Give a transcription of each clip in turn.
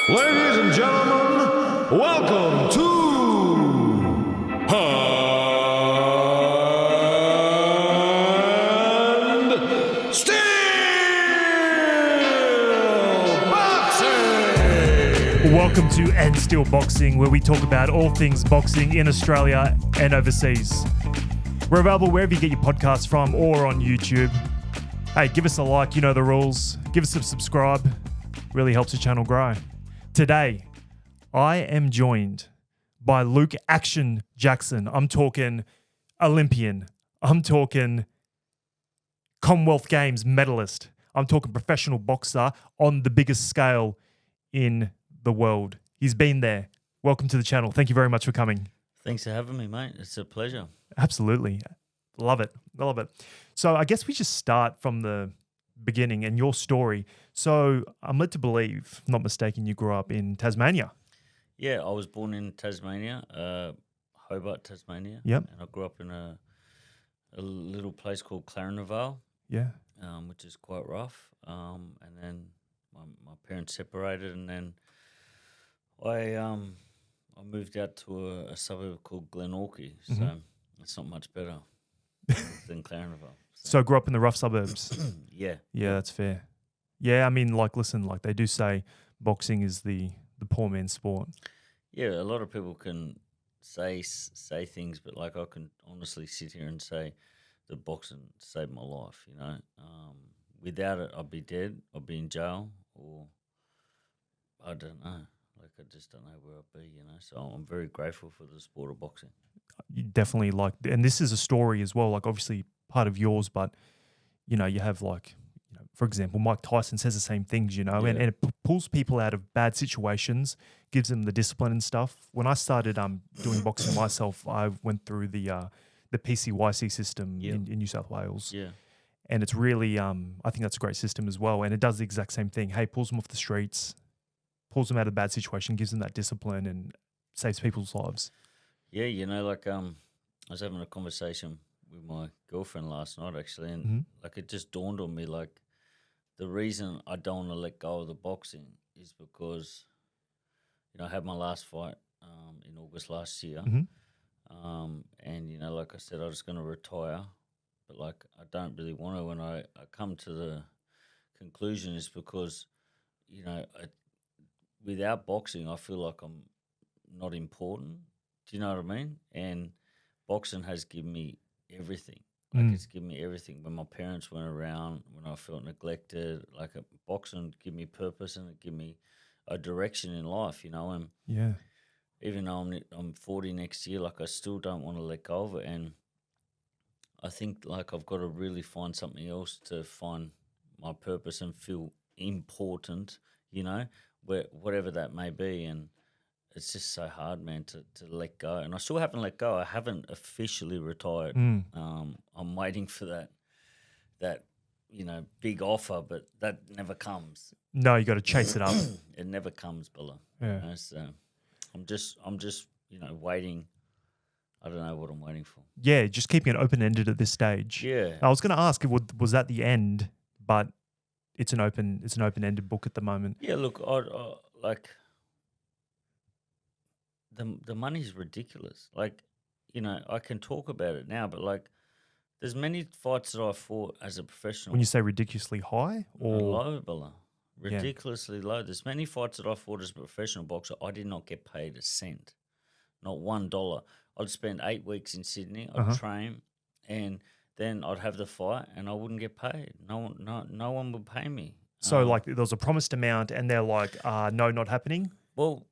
Ladies and gentlemen, welcome to Steel Boxing! Welcome to And Still Boxing, where we talk about all things boxing in Australia and overseas. We're available wherever you get your podcasts from or on YouTube. Hey, give us a like, you know the rules. Give us a subscribe. Really helps the channel grow. Today, I am joined by Luke Action Jackson. I'm talking Olympian. I'm talking Commonwealth Games medalist. I'm talking professional boxer on the biggest scale in the world. He's been there. Welcome to the channel. Thank you very much for coming. Thanks for having me, mate. It's a pleasure. Absolutely. Love it. I love it. So I guess we just start from the beginning and your story. So I'm led to believe, if I'm not mistaken, you grew up in Tasmania. Yeah, I was born in Tasmania, Hobart, Tasmania. Yep. And I grew up in a little place called Clarendon, Yeah. which is quite rough. And then my parents separated, and then I moved out to a suburb called Glenorchy. So it's not much better than Clarendon. So grew up in the rough suburbs. Yeah. Yeah, that's fair. Yeah, I mean, listen, they do say boxing is the poor man's sport. Yeah, a lot of people can say things, but I can honestly sit here and say that boxing saved my life. Without it, I'd be dead. I'd be in jail, or I don't know. I just don't know where I'd be. So I'm very grateful for the sport of boxing. You definitely and this is a story as well. Obviously part of yours, but you have for example, Mike Tyson says the same things, and it pulls people out of bad situations, gives them the discipline and stuff. When I started doing boxing myself, I went through the PCYC system in New South Wales. Yeah. And it's really, I think that's a great system as well. And it does the exact same thing. Hey, pulls them off the streets, pulls them out of a bad situation, gives them that discipline and saves people's lives. Yeah, I was having a conversation with my girlfriend last night, actually, and it just dawned on me, the reason I don't want to let go of the boxing is because, I had my last fight in August last year, and like I said, I was going to retire, but I don't really want to. When I come to the conclusion is because, without boxing, I feel like I'm not important. Do you know what I mean? And boxing has given me everything. It's given me everything. When my parents weren't around, when I felt neglected, boxing gave me purpose and it gave me a direction in life, And Yeah. even though I'm 40 next year, I still don't want to let go of it. And I think I've got to really find something else to find my purpose and feel important, whatever that may be. And it's just so hard, man, to let go. And I still haven't let go. I haven't officially retired. I'm waiting for that big offer, but that never comes. No, you got to chase it up. It never comes, Bella. Yeah. So I'm just waiting. I don't know what I'm waiting for. Yeah, just keeping it open-ended at this stage. Yeah. I was going to ask, was that the end? But it's an open-ended book at the moment. Yeah, look, the money's ridiculous. I can talk about it now, but there's many fights that I fought as a professional. When you say ridiculously high or low, Bella, ridiculously low. There's many fights that I fought as a professional boxer. I did not get paid a cent, not $1. I'd spend 8 weeks in Sydney. I'd train, and then I'd have the fight, and I wouldn't get paid. No one would pay me. So there was a promised amount, and they're like, no, not happening. Well,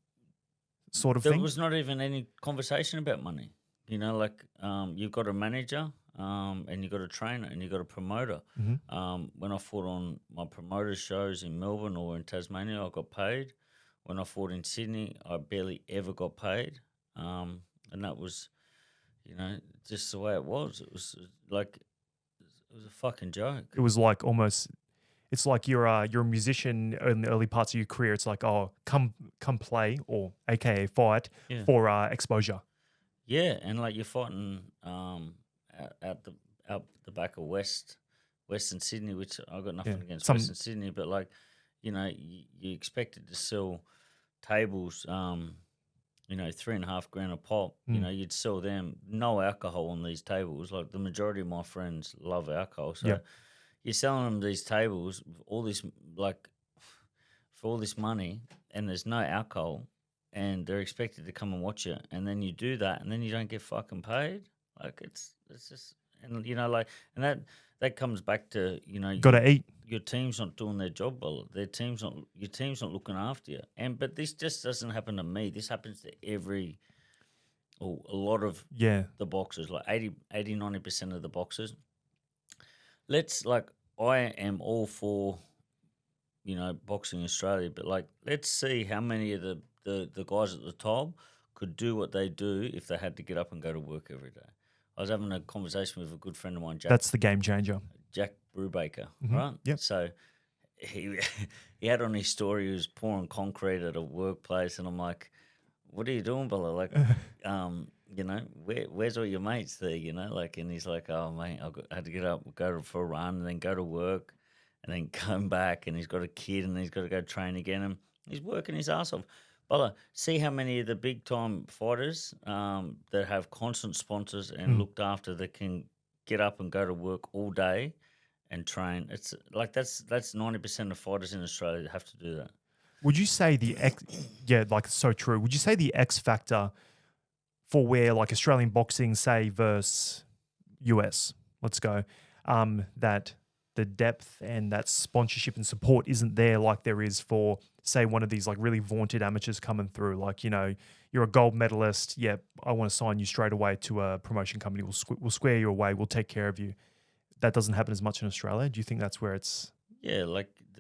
sort of there thing. was not even any conversation about money. You've got a manager, and you've got a trainer, and you've got a promoter. When I fought on my promoter shows in Melbourne or in Tasmania, I got paid. When I fought in Sydney, I barely ever got paid. And that was, just the way it was. It was it was a fucking joke. It was almost. It's like you're a musician in the early parts of your career. It's like, oh, come play, or AKA fight for exposure. Yeah, and you're fighting out the back of Western Sydney, which I've got nothing against Western Sydney, but you expected to sell tables, 3.5 grand a pop. You'd sell them. No alcohol on these tables. Like the majority of my friends love alcohol, so Yep. you're selling them these tables, all this for all this money, and there's no alcohol, and they're expected to come and watch it, and then you do that, and then you don't get fucking paid. Like it's just, and and that comes back to Got to eat. your team's not doing their job well. Your team's not looking after you. But this just doesn't happen to me. This happens to a lot of Yeah. the boxers, like 90% of the boxers. I am all for, boxing Australia, but let's see how many of the guys at the top could do what they do if they had to get up and go to work every day. I was having a conversation with a good friend of mine, That's the game changer. Jack Brubaker, Mhm. right? Yep. So he he had on his story he was pouring concrete at a workplace, and I'm like, "What are you doing, Bella? Like, where's all your mates there? And he's like, "Oh mate, I had to get up, go for a run, and then go to work, and then come back, and he's got a kid, and he's got to go train again, and he's working his ass off." Bella, see how many of the big time fighters that have constant sponsors and looked after that can get up and go to work all day and train. It's like that's 90% of fighters in Australia that have to do that. Would you say so true. Would you say the X factor for where like Australian boxing, say, versus US, let's go, that the depth and that sponsorship and support isn't there like there is for, say, one of these like really vaunted amateurs coming through? Like, you're a gold medalist. Yeah, I want to sign you straight away to a promotion company. We'll square you away. We'll take care of you. That doesn't happen as much in Australia. Do you think that's where it's... Yeah,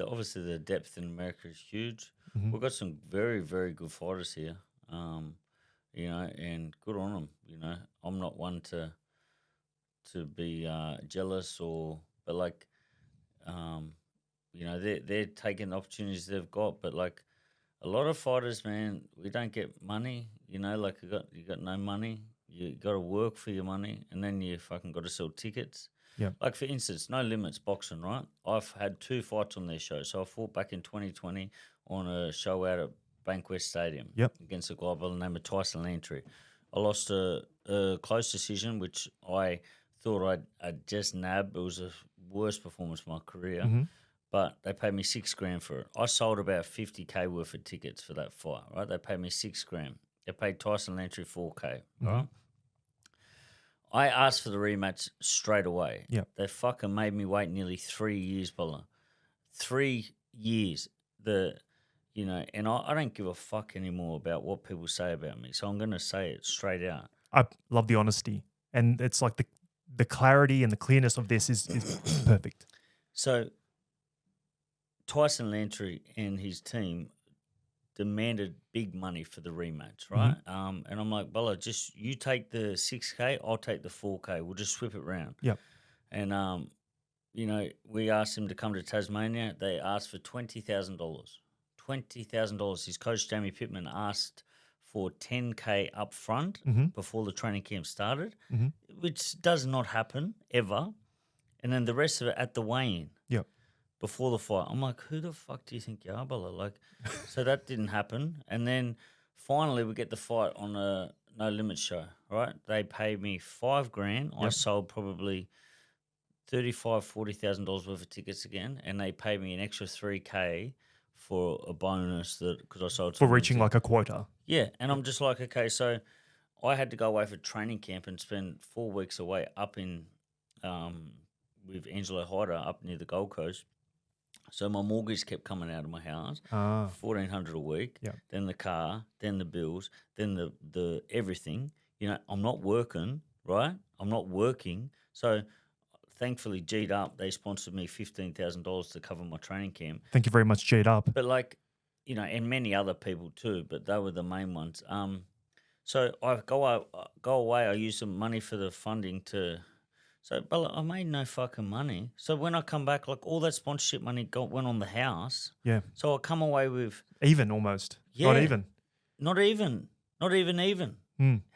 obviously the depth in America is huge. Mhm. We've got some very, very good fighters here, and good on them. I'm not one to be jealous but they're taking the opportunities they've got. But a lot of fighters, man, we don't get money. You got no money. You got to work for your money, and then you fucking got to sell tickets. Yeah. Like, for instance, No Limits Boxing, right? I've had 2 fights on their show. So I fought back in 2020 on a show out at Bankwest Stadium against a guy by the name of Tyson Lantry. I lost a close decision, which I thought I'd just nabbed. It was the worst performance of my career. Mm-hmm. But they paid me $6,000 for it. I sold about $50,000 worth of tickets for that fight, right? They paid me $6,000. They paid Tyson Lantry $4,000, right? I asked for the rematch straight away. Yeah. They fucking made me wait nearly 3 years, Bella. 3 years. And I don't give a fuck anymore about what people say about me. So I'm going to say it straight out. I love the honesty. And it's like the clarity and the clearness of this is perfect. So Tyson Lantry and his team demanded big money for the rematch, right? And I'm like, Bella, just you take the $6,000, I'll take the $4,000. We'll just swip it round. Yep. And we asked him to come to Tasmania. They asked for $20,000. $20,000. His coach Jamie Pittman asked for $10,000 up front before the training camp started, which does not happen ever. And then the rest of it at the weigh-in. Yep. Before the fight. I'm like, who the fuck do you think you are, Bella? So that didn't happen. And then finally we get the fight on a No Limit show, right? They paid me $5,000. I sold probably $35,000-$40,000 worth of tickets again, and they paid me an extra $3,000 for a bonus because I sold for reaching like a quota. Yeah, and I'm just like, okay, so I had to go away for training camp and spend 4 weeks away up in with Angelo Hyder up near the Gold Coast. So my mortgage kept coming out of my house, $1,400 a week. Yeah. Then the car, then the bills, then the everything. I'm not working, right? I'm not working. So thankfully, G'd Up, they sponsored me $15,000 to cover my training camp. Thank you very much, G'd Up. But and many other people too, but they were the main ones. So I go away. I use some money for the funding to. So, but I made no fucking money. So when I come back, all that sponsorship money went on the house. Yeah. So I come away with even almost. Yeah, Not even. Not even.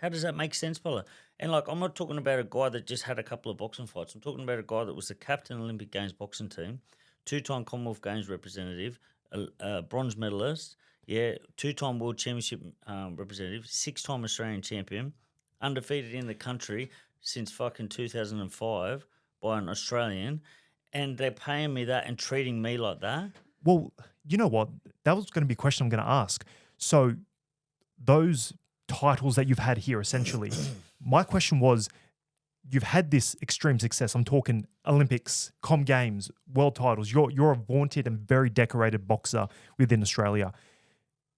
How does that make sense, Bella? And I'm not talking about a guy that just had a couple of boxing fights. I'm talking about a guy that was the captain of the Olympic Games boxing team, 2-time Commonwealth Games representative, a bronze medalist. Yeah, 2-time world championship representative, 6-time Australian champion, undefeated in the country since fucking 2005 by an Australian, and they're paying me that and treating me like that. Well, you know what? That was going to be a question I'm going to ask. So those titles that you've had here, essentially, my question was, you've had this extreme success. I'm talking Olympics, Com Games, world titles. You're a vaunted and very decorated boxer within Australia.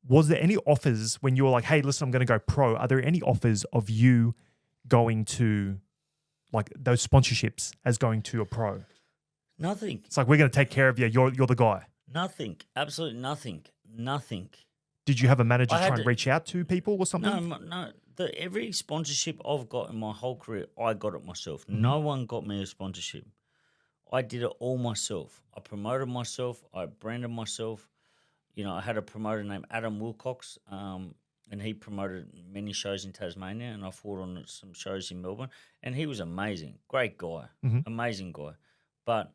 Was there any offers when you were like, hey, listen, I'm going to go pro? Are there any offers of you going to like those sponsorships as going to a pro? Nothing. It's like, we're going to take care of you. You're the guy. Nothing. Absolutely nothing. Nothing. Did you have a manager I had try and to- reach out to people or something? No. Every sponsorship I've got in my whole career, I got it myself. Mm-hmm. No one got me a sponsorship. I did it all myself. I promoted myself. I branded myself. You know, I had a promoter named Adam Wilcox, and he promoted many shows in Tasmania, and I fought on some shows in Melbourne, and he was amazing. Great guy. Mm-hmm. Amazing guy. But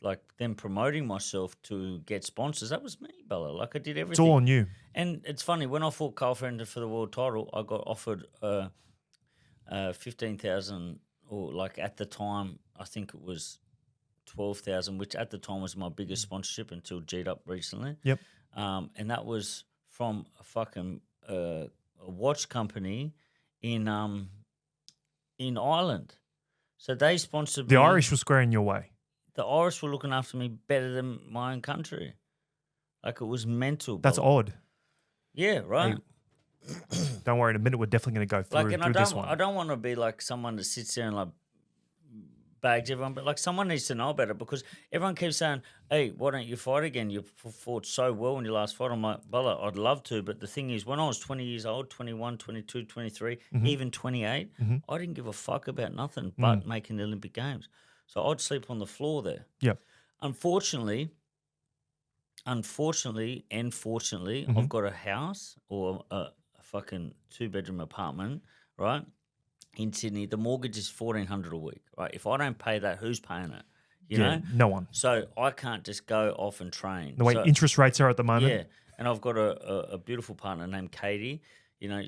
like them promoting myself to get sponsors, that was me, Bella. Like I did It's everything. all on you. And it's funny, when I fought Carl Frampton for the world title, I got offered 15,000, or like at the time, I think it was 12,000, which at the time was my biggest sponsorship until G'd up recently. Yep. And that was from a fucking a watch company in Ireland. So they sponsored The me. Irish were squaring your way. The Irish were looking after me better than my own country. Like it was mental. That's brother. odd. Yeah, right. Don't worry, in a minute we're definitely going to go through, Like, and through this one. I don't want to be like someone that sits there and like bags everyone, but like someone needs to know about it, because everyone keeps saying, "Hey, why don't you fight again? You fought so well in your last fight." I'm like, "Bella, I'd love to, but the thing is, when I was 20 years old, 21, 22, 23, even 28, I didn't give a fuck about nothing but making the Olympic Games. So I'd sleep on the floor there. Yep. Unfortunately, and fortunately, I've got a house or a fucking 2-bedroom apartment, right, in Sydney. The mortgage is $1,400 a week, right? If I don't pay that, who's paying it? You know, no one. so I can't just go off and train. The way So- interest rates are at the moment. yeah, and I've got a beautiful partner named Katie. You know,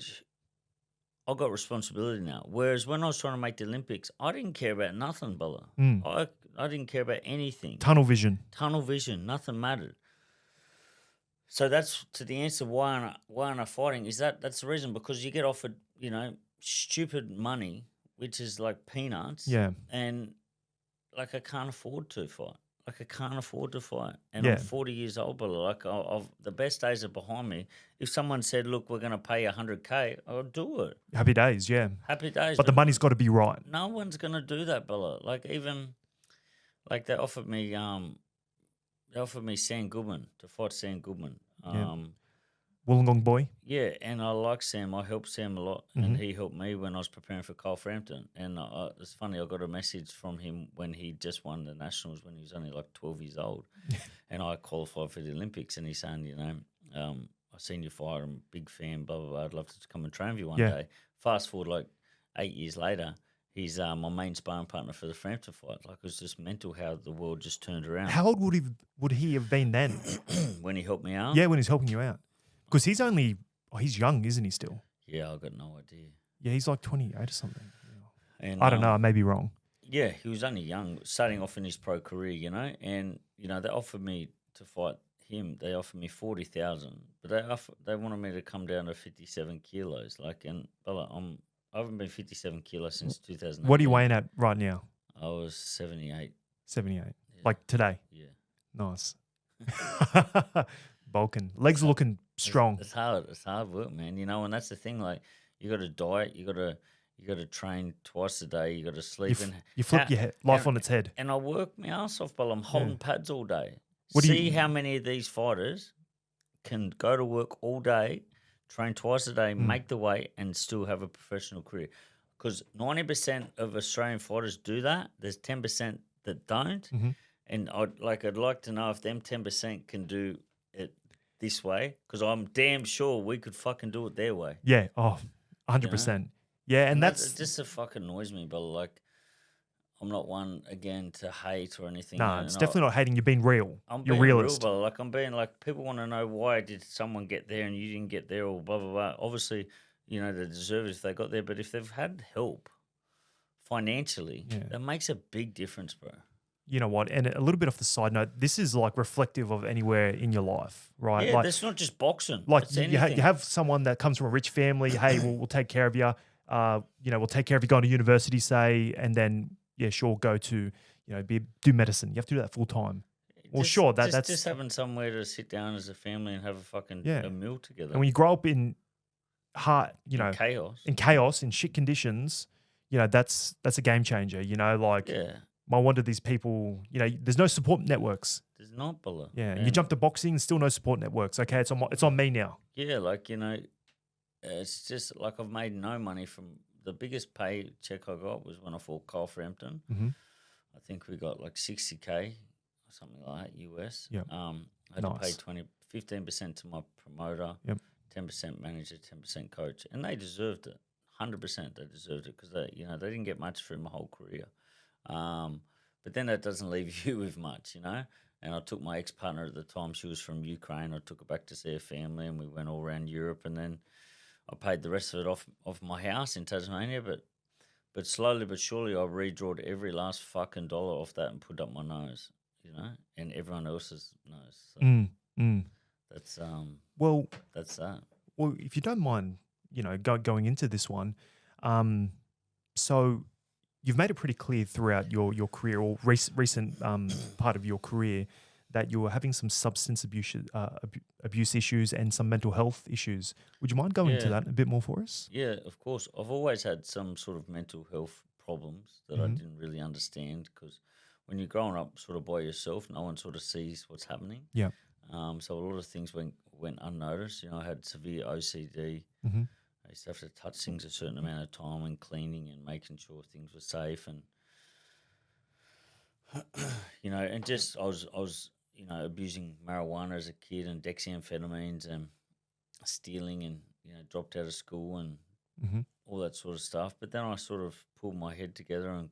I've got responsibility now. Whereas when I was trying to make the Olympics, I didn't care about nothing, Bella. I didn't care about anything. Tunnel vision. Tunnel vision, nothing mattered. So that's to the answer why aren't I fighting? Is that's the reason, because you get offered, you know, stupid money, which is like peanuts. Yeah. And like I can't afford to fight. Like I can't afford to fight. And Yeah. I'm 40 years old, but like the best days are behind me. If someone said, "Look, we're going to pay you $100K," I'll do it. Happy days, yeah. Happy days. But the money's got to be right. no one's going to do that, Bella. Like even like they offered me Sam Goodman to fight Sam Goodman. Wollongong boy. Yeah, and I like Sam. I helped Sam a lot, and he helped me when I was preparing for Carl Frampton. And it's funny, I got a message from him when he just won the Nationals when he was only like 12 years old. And I qualified for the Olympics, and he's saying, you know, I've seen you fight, I'm a big fan, blah, blah, blah. I'd love to come and train with you one Yeah. day. Fast forward like 8 years later, he's my main sparring partner for the Frampton fight. Like, it was just mental how the world just turned around How old would he have been then? when he helped me out. Yeah, when he's helping you out. Because he's young, isn't he still? Yeah, I got no idea. Yeah, he's like 28 or something. And I don't know, I may be wrong. Yeah, he was only young, starting off in his pro career, you know. And you know, they offered me to fight him. They offered me 40,000, but they wanted me to come down to 57 kilos. Like, and Bella, I haven't been 57 kilos since 2000. What are you weighing at right now? I was 78. 78. Like today? Yeah, Nice. Bulking. Legs are looking strong. It's hard. It's hard work, man. You know, and that's the thing. Like, you got to diet. You got to train twice a day. You got to sleep. You flip your life on its head. And I work my ass off, but I'm holding pads all day. What do See you- how many of these fighters can go to work all day, train twice a day, make the weight, and still have a professional career. Because 90% of Australian fighters do that. There's 10% that don't. And I'd like to know if them 10% can do it this way, because I'm damn sure we could fucking do it their way. Yeah. Oh, 100%. Yeah, and It that's just fucking annoys me, but like, not one again to hate or anything. Nah, it's definitely not hating. You're being real. I'm You're being real, realist. brother. Like I'm being like people want to know why did someone get there and you didn't get there or blah blah blah. Obviously, they deserve it if they got there, but if they've had help financially, that makes a big difference, bro. You know what? And a little bit off the side note, this is like reflective of anywhere in your life, right? Yeah, like, that's not just boxing. Like It's you anything. have someone that comes from a rich family. Hey, we'll take care of you. We'll take care of you. Go to university, say, and then sure, go to do medicine. You have to do that full time. Well, sure, that's just having somewhere to sit down as a family and have a fucking a meal together. And when you grow up in chaos, in shit conditions, that's a game changer. yeah. No wonder these people, there's no support networks. There's not, brother. Yeah, and you jump to boxing, still no support networks. Okay, it's on me now. Yeah, it's just like I've made no money from the biggest paycheck I got was when I fought Kyle Frampton. Mm-hmm. I think we got like 60K or something like that US. Yeah, I had to pay 15% to my promoter, 10% manager, 10% coach, and they deserved it. 100% they deserved it because they didn't get much through my whole career. But then that doesn't leave you with much, And I took my ex-partner at the time. She was from Ukraine. I took her back to see her family, and we went all around Europe. And then I paid the rest of it off my house in Tasmania. But slowly but surely, I redrawed every last fucking dollar off that and put up my nose, and everyone else's nose. So that's that's that. Well, if you don't mind, going into this one, so you've made it pretty clear throughout your career or recent part of your career that you were having some substance abuse issues and some mental health issues. Would you mind going into that a bit more for us? Yeah, of course. I've always had some sort of mental health problems that I didn't really understand because when you're growing up sort of by yourself, no one sort of sees what's happening. Yeah. So a lot of things went unnoticed. I had severe OCD. Mm-hmm. I used to have to touch things a certain amount of time and cleaning and making sure things were safe and and just I was abusing marijuana as a kid and dexamphetamines and stealing and dropped out of school and all that sort of stuff. But then I sort of pulled my head together and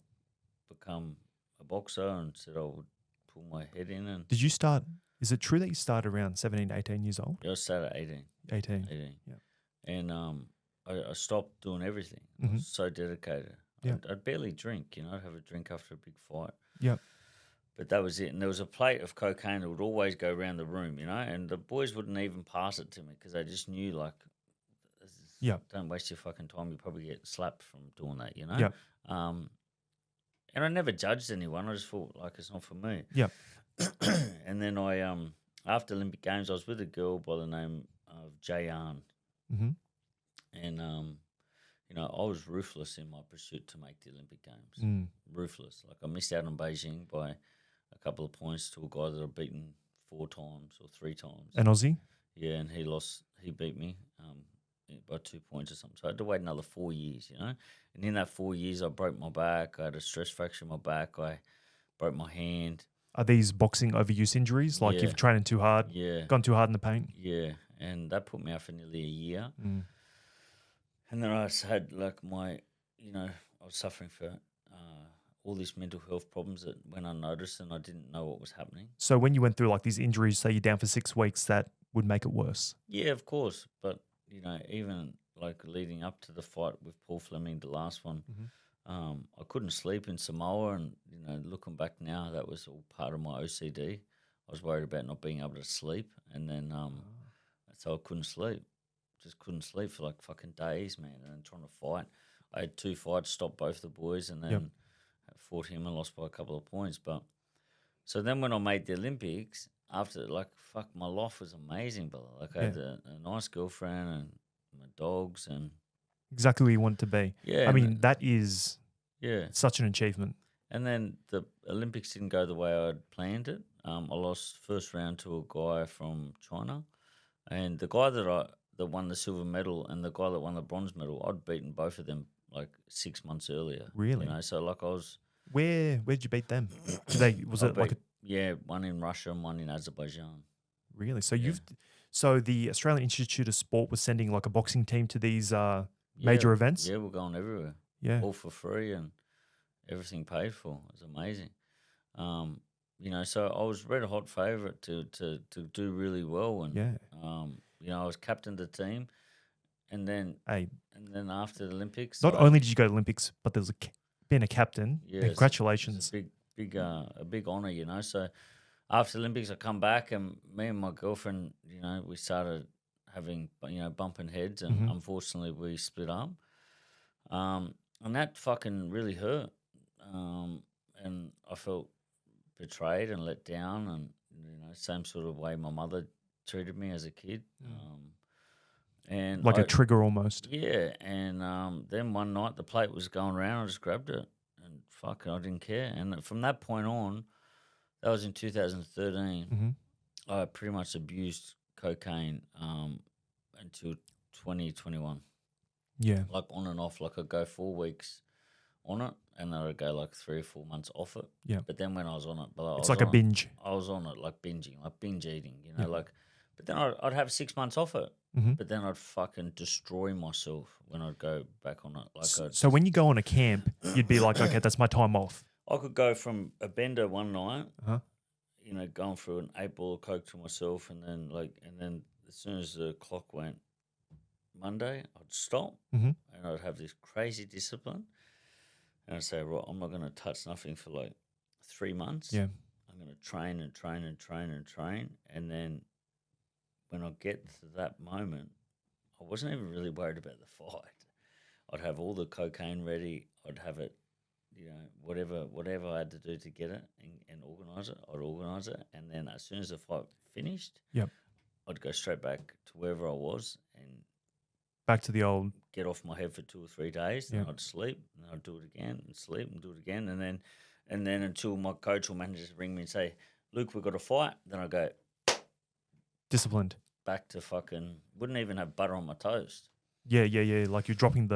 become a boxer and said I would pull my head in. And did you start? Is it true that you started around 17, 18 years old? Yeah, I started at 18. 18. Yeah. And I stopped doing everything. I was so dedicated. Yeah. I'd barely drink, I'd have a drink after a big fight. Yeah. But that was it. And there was a plate of cocaine that would always go around the room, and the boys wouldn't even pass it to me because they just knew, like, don't waste your fucking time. You probably get slapped from doing that, Yeah. And I never judged anyone. I just thought, like, it's not for me. Yeah. And then I, after Olympic Games, I was with a girl by the name of Jayan. Mm-hmm. And, I was ruthless in my pursuit to make the Olympic Games. Ruthless. Like, I missed out on Beijing by a couple of points to a guy that I'd beaten 4 times or 3 times. An Aussie? Yeah, and he beat me by 2 points or something. So I had to wait another 4 years, And in that 4 years, I broke my back. I had a stress fracture in my back. I broke my hand. Are these boxing overuse injuries? Like you've trained too hard? Yeah. Gone too hard in the paint? Yeah, and that put me out for nearly a year. And then I had like I was suffering for all these mental health problems that went unnoticed and I didn't know what was happening. So when you went through like these injuries, say you're down for 6 weeks, that would make it worse? Yeah, of course. But, even like leading up to the fight with Paul Fleming, the last one, I couldn't sleep in Samoa and, looking back now, that was all part of my OCD. I was worried about not being able to sleep and then so I couldn't sleep. Just couldn't sleep for like fucking days, man, and then trying to fight. I had 2 fights, stopped both the boys, and then fought him and lost by a couple of points. But so then when I made the Olympics, after my life was amazing, brother. Like I had a nice girlfriend and my dogs and exactly where you want it to be. Yeah, I mean, that is such an achievement. And then the Olympics didn't go the way I'd planned it. I lost first round to a guy from China, and the guy that won the silver medal and the guy that won the bronze medal, I'd beaten both of them like 6 months earlier. Really? So like I was. Where'd you beat them? One in Russia and one in Azerbaijan. Really? So the Australian Institute of Sport was sending like a boxing team to these major events? Yeah, we're going everywhere. Yeah. All for free and everything paid for. It was amazing. You know, so I was red hot favourite to do really well, and Yeah. you know, I was captain of the team, and then Hey, after the Olympics, not only did you go to Olympics, but there's been a captain. yeah, And it's congratulations. a big honour, you know. So after the Olympics, I come back, and me and my girlfriend, you know, we started having, you know, bumping heads, and Mhm. unfortunately we split up. And that fucking really hurt. And I felt betrayed and let down, and you know, same sort of way my mother treated me as a kid. And Like a I, trigger almost. yeah, and then one night the plate was going around, I just grabbed it, and fuck, I didn't care. And from that point on, that was in 2013. Hmm. I pretty much abused cocaine until 2021, Yeah. like on and off. Like I'd go 4 weeks on it, and then I'd go like 3 or 4 months off it. Yeah. But then when I was on it, It's like a binge. I was on it like binging, like binge eating, you know, Yeah. like. But then I'd have 6 months off it. Hmm. But then I'd fucking destroy myself when I'd go back on it. Like So when you go on a camp, you'd be like, okay, that's my time off. I could go from a bender one night, Uh-huh. you know, going through an 8 ball of coke to myself, and then as soon as the clock went Monday, I'd stop, Mhm. and I'd have this crazy discipline, and I'd say, right, I'm not going to touch nothing for like 3 months. Yeah. I'm going to train and train and train and train, and then when I get to that moment, I wasn't even really worried about the fight. I'd have all the cocaine ready. I'd have it, you know, whatever I had to do to get it and organise it, I'd organise it. And then as soon as the fight finished, Yep. I'd go straight back to wherever I was and Back to the old. get off my head for 2 or 3 days. Then Yep. I'd sleep, and then I'd do it again and sleep and do it again. And then until my coach or manager ring me and say, Luke, we've got a fight. Then I go Disciplined. back to fucking, wouldn't even have butter on my toast. Yeah. Like you're dropping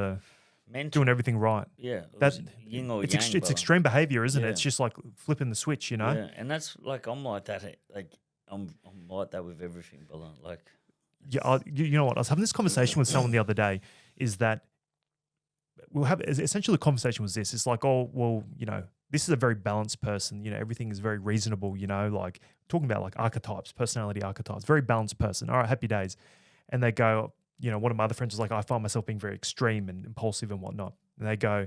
Mental. doing everything right. Yeah. It That was yin or it's yang, it's brother. extreme behavior, isn't it? Yeah. It's just like flipping the switch, you know. Yeah, and that's like I'm like that. Like I'm like that with everything, brother. Like Yeah, you know what? I was having this conversation with someone the other day. Is that we'll have essentially the conversation was this. It's like, oh, well, you know, this is a very balanced person. You know, everything is very reasonable. You know, like talking about like archetypes, personality archetypes. Very balanced person. All right, happy days. And they go, you know, one of my other friends was like, I find myself being very extreme and impulsive and whatnot. And they go,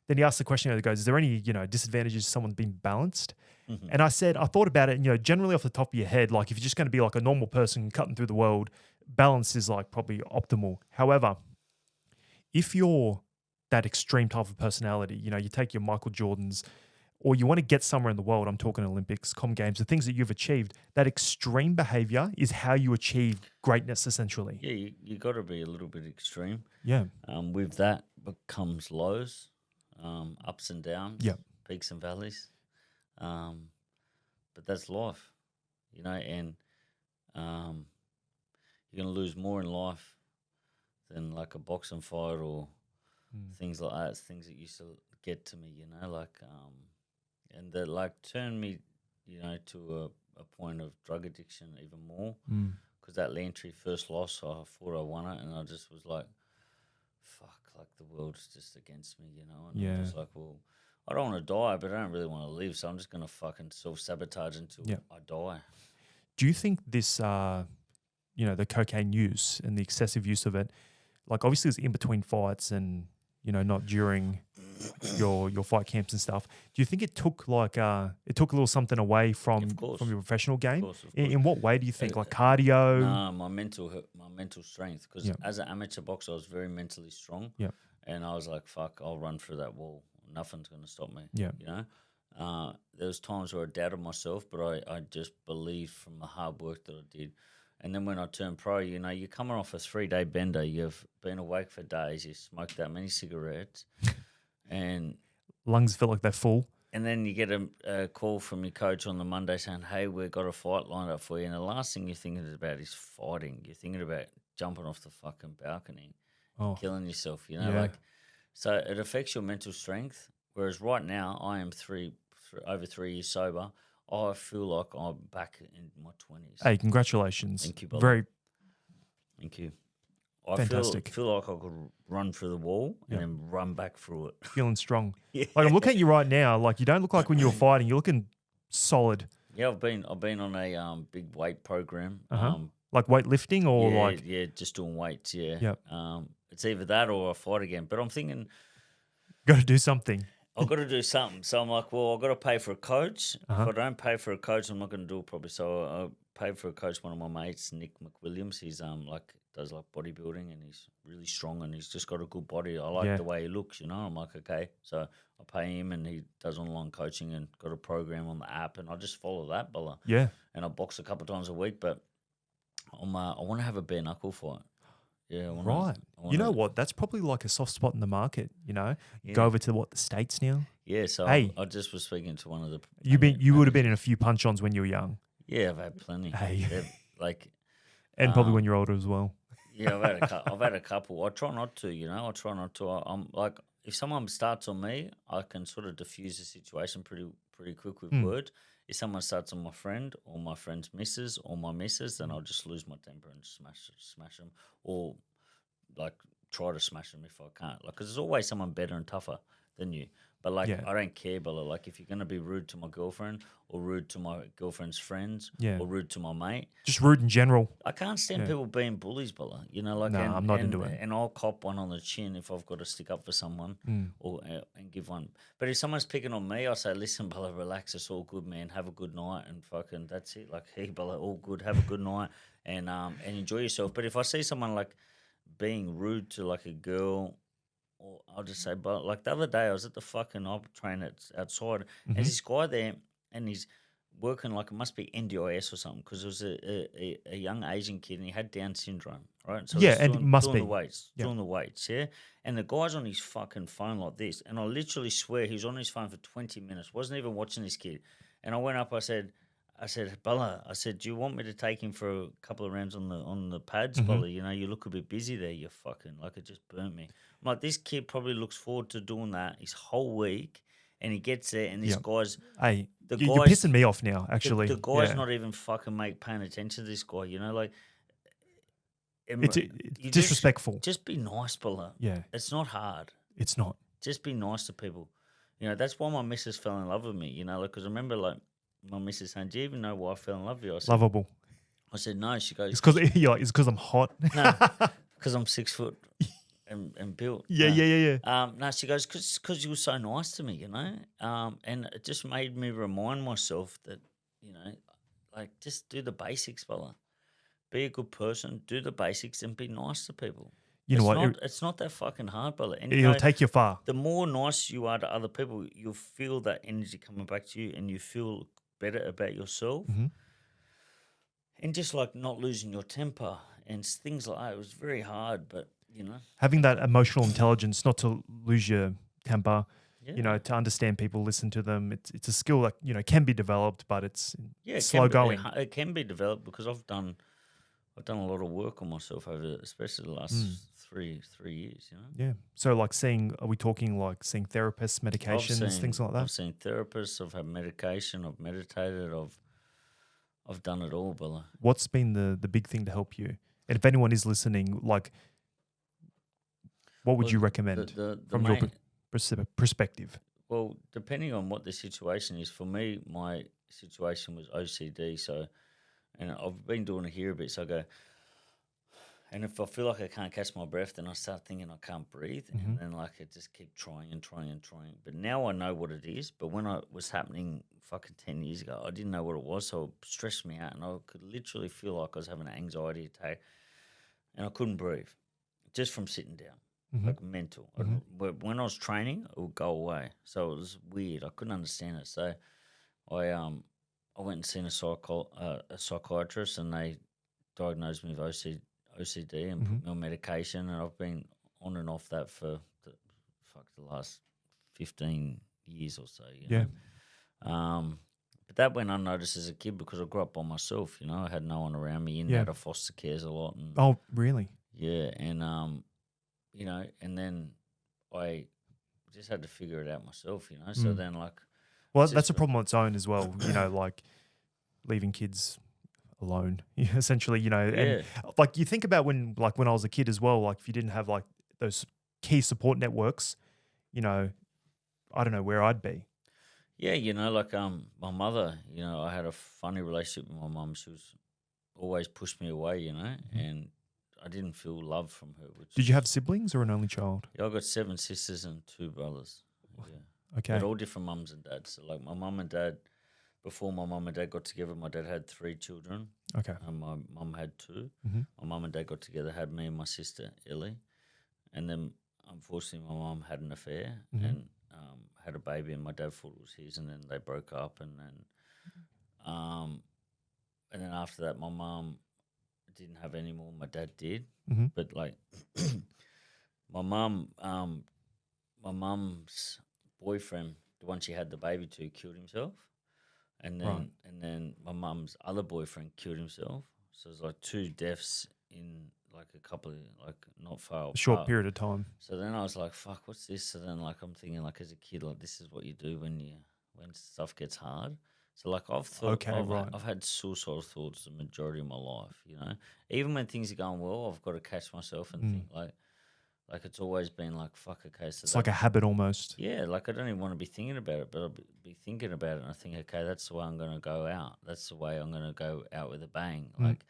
then he asked the question. He goes, is there any, you know, disadvantages to someone being balanced? Mhm. And I said, I thought about it, and, you know, generally off the top of your head, like if you're just going to be like a normal person cutting through the world, balance is like probably optimal. However, if you're that extreme type of personality, you know, you take your Michael Jordans, or you want to get somewhere in the world, I'm talking Olympics, Com Games, the things that you've achieved, that extreme behavior is how you achieve greatness, essentially. yeah, you got to be a little bit extreme. Yeah. With that becomes lows, ups and downs, Yep. peaks and valleys. But that's life, you know, and you're gonna lose more in life than like a boxing fight or things like that. It's things that used to get to me, you know, like and that like turned me, you know, to a point of drug addiction even more. Because that lantry first loss, I thought I won it, and I just was like, fuck, like the world's just against me, you know. And Yeah. I'm just like, well, I don't want to die, but I don't really want to live, so I'm just gonna fucking self-sabotage until Yep. I die. Do you think this, you know, the cocaine use and the excessive use of it, like obviously it's in between fights and, you know, not during your fight camps and stuff. Do you think it took like it took a little something away from Of course. your professional game? Of course. In what way do you think? Like cardio? Nah, my mental strength. Because Yep. as an amateur boxer, I was very mentally strong. Yep. And I was like, fuck, I'll run through that wall. Nothing's going to stop me. Yeah. You know? There was times where I doubted myself, but I just believed from the hard work that I did. And then when I turned pro, you know, you're coming off a 3-day bender. You've been awake for days. You smoked that many cigarettes. and Lungs feel like they're full. And then you get a call from your coach on the Monday saying, hey, we've got a fight lined up for you. And the last thing you're thinking about is fighting. You're thinking about jumping off the fucking balcony, Oh, killing yourself, you know? Yeah. Like, so it affects your mental strength. Whereas right now, I am over 3 years sober. I feel like I'm back in my 20s. hey, congratulations. Thank you, brother. Very Thank you. I Fantastic. feel like I could run through the wall and then run back through it. Feeling strong. Yeah. Like I'm looking at you right now. Like you don't look like when you were fighting. You're looking solid. Yeah, I've been on a big weight program. Like weightlifting or like just doing weights. Yeah. Yep. It's either that or I fight again. But I'm thinking got to do something. I've got to do something. So I'm like, well, I've got to pay for a coach. If I don't pay for a coach, I'm not going to do it properly. So I paid for a coach. One of my mates, Nick McWilliams. He's does like bodybuilding and he's really strong and he's just got a good body. I like the way he looks. I'm like, okay. So I pay him and he does online coaching and got a program on the app and I just follow that, Bella. Yeah. And I box a couple of times a week, but I want to have a bare knuckle fight. Yeah, Right. You know what? That's probably like a soft spot in the market. Go over to the States now. Yeah. So Hey. I just was speaking to one of the. You would have been in a few punch-ons when you were young. Yeah, I've had plenty. Hey. And probably when you're older as well. Yeah, I've had a couple. I try not to. I try not to. I'm like, if someone starts on me, I can sort of diffuse the situation pretty quick with words. If someone starts on my friend or my friend's missus or my missus, then I'll just lose my temper and smash them, or like try to smash them if I can't. Like, 'cause there's always someone better and tougher than you. But I don't care, Bella. Like, if you're gonna be rude to my girlfriend or rude to my girlfriend's friends or rude to my mate, just rude in general. I can't stand people being bullies, Bella. No, I'm not into it. And I'll cop one on the chin if I've got to stick up for someone and give one. But if someone's picking on me, I say, listen, Bella, relax. It's all good, man. Have a good night and fucking that's it. Like, hey, Bella, all good. Have a good night and enjoy yourself. But if I see someone like being rude to like a girl, or I'll just say, but like the other day, I was at the fucking op train outside, and there's this guy there, and he's working like it must be NDIS or something, because it was a young Asian kid, and he had Down syndrome, right? So yeah, and it must doing be doing the weights, yeah. And the guy's on his fucking phone like this, and I literally swear he was on his phone for 20 minutes, wasn't even watching this kid. And I went up, I said, Bella, I said, do you want me to take him for a couple of rounds on the pads, Bella? You look a bit busy there. You fucking, like, it just burnt me. I'm like, this kid probably looks forward to doing that his whole week, and he gets there, and this guy's... Hey, you're pissing me off now, actually. The guy's not even fucking paying attention to this guy, like... It's disrespectful. Just be nice, Bella. Yeah. It's not hard. It's not. Just be nice to people. That's why my missus fell in love with me, because I remember, like, my missus saying, do you even know why I fell in love with you? I said, lovable. I said, no. She goes, it's because I'm hot. No, because I'm 6 foot and built. Yeah. No, she goes, because you were so nice to me, and it just made me remind myself that, like, just do the basics, Bella. Be a good person, do the basics, and be nice to people. You know what? It's not that fucking hard, Bella. And it'll take you far. The more nice you are to other people, you'll feel that energy coming back to you, and you feel better about yourself. And just like not losing your temper and things like that. It was very hard, but having that emotional intelligence, not to lose your temper, to understand people, listen to them. It's a skill that can be developed, but it's slow going. It can be developed because I've done a lot of work on myself over, especially the last 3 years. Yeah. So like are we talking like seeing therapists, medications, things like that? I've seen therapists. I've had medication. I've meditated. I've done it all, Bella. What's been the big thing to help you? And if anyone is listening, like, what would you recommend from your perspective? Well, depending on what the situation is, for me, my situation was OCD. So, and I've been doing it here a bit. So I go, and if I feel like I can't catch my breath, then I start thinking I can't breathe, and then like I just keep trying and trying and trying. But now I know what it is. But when it was happening fucking 10 years ago, I didn't know what it was, so it stressed me out, and I could literally feel like I was having an anxiety attack, and I couldn't breathe just from sitting down, like mental. But when I was training, it would go away. So it was weird. I couldn't understand it. So I went and seen a psychiatrist, and they diagnosed me with OCD and put me on medication, and I've been on and off that for the last 15 years or so. But that went unnoticed as a kid because I grew up by myself. I had no one around me. In and out of foster cares a lot. And, oh, really? Yeah, and and then I just had to figure it out myself. So then like, well, that's a problem on its own as well. Like leaving kids alone, essentially, and Yeah. like you think about when I was a kid as well, like if you didn't have like those key support networks, you know, I don't know where I'd be. Yeah, like my mother, I had a funny relationship with my mum. She was always pushed me away, and I didn't feel love from her. Did you have siblings or an only child? Yeah, I got 7 sisters and 2 brothers. Yeah. Okay. But all different mums and dads. So like my mum and dad, before my mum and dad got together, my dad had 3 children. Okay. And my mum had 2. Mhm. My mum and dad got together, had me and my sister Ellie. And then unfortunately my mum had an affair and had a baby, and my dad thought it was his, and then they broke up, and then after that my mum didn't have any more. My dad did. Mhm. But like my mum's boyfriend, the one she had the baby to, killed himself, and then Right. my mum's other boyfriend killed himself. So it's like 2 deaths in like a couple of, like, not far apart. A short period of time. So then I was like, fuck, what's this? So then like I'm thinking, like, as a kid, like, this is what you do when stuff gets hard. So like I've thought, Okay, right. I've had suicidal thoughts the majority of my life. Even when things are going well, I've got to catch myself and think like it's always been like, fuck, okay, so It's like a habit almost. yeah, like I don't even want to be thinking about it, but I'll be thinking about it, and I think, okay, that's the way I'm going to go out. That's the way I'm going to go out with a bang. Like,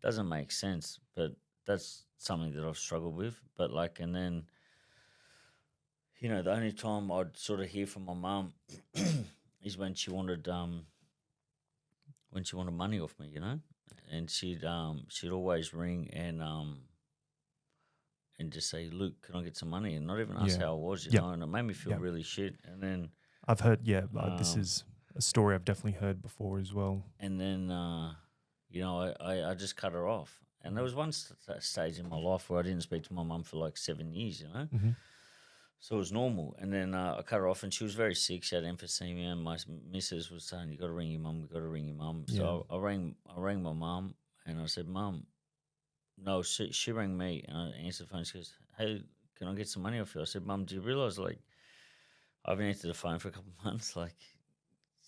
doesn't make sense, but that's something that I've struggled with. But like, and then, the only time I'd sort of hear from my mum is when she wanted money off me, and she'd always ring and just say, Luke, can I get some money? And not even ask how I was, and it made me feel really shit. And then I've heard, this is a story I've definitely heard before as well. And then, I just cut her off. And there was one stage in my life where I didn't speak to my mum for like 7 years, So it was normal. And then I cut her off, and she was very sick. She had emphysema, and my missus was saying, you got to ring your mum, you got to ring your mum. So I rang my mum, and I said, Mum, no, she rang me, and I answered the phone. She goes, hey, can I get some money off you? I said, Mum, do you realise, like, I haven't answered the phone for a couple of months? Like,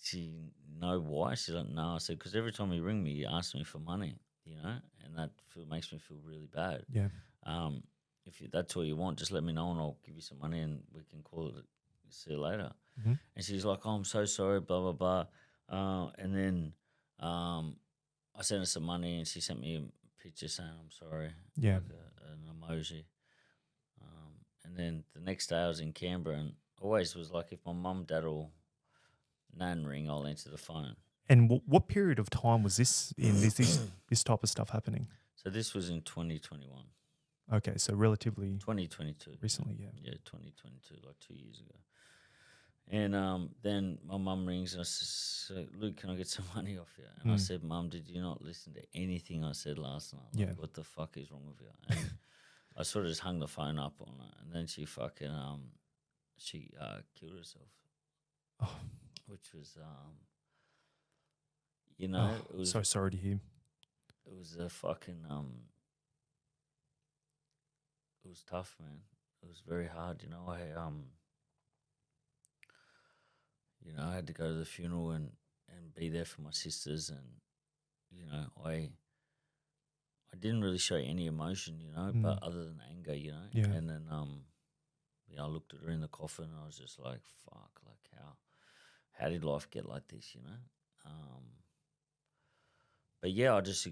she know why? She's like, no. I said, because every time you ring me, you ask me for money, and that makes me feel really bad. Yeah. If that's all you want, just let me know, and I'll give you some money, and we can call it. See you later. And she's like, oh, I'm so sorry, blah, blah, blah. And then I sent her some money, and she sent me a picture saying, I'm sorry. Yeah. Like an emoji. And then the next day I was in Canberra, and always was like, if my mum, dad, or nan ring, I'll answer the phone. And what period of time was this in this type of stuff happening? So this was in 2021. Okay, so relatively 2022. recently, yeah. Yeah, 2022, like 2 years ago. And then my mum rings, and I said, Luke, can I get some money off you? And I said, Mum, did you not listen to anything I said last night? Like, Yeah. what the fuck is wrong with you? And I sort of just hung the phone up on her, and then she fucking killed herself. Oh. Which was it was so sorry to hear. It was a fucking it was tough, man. It was very hard, I had to go to the funeral and be there for my sisters, and I didn't really show any emotion, but other than anger, Yeah. And then I looked at her in the coffin, and I was just like, fuck, like how did life get like this, But yeah, I just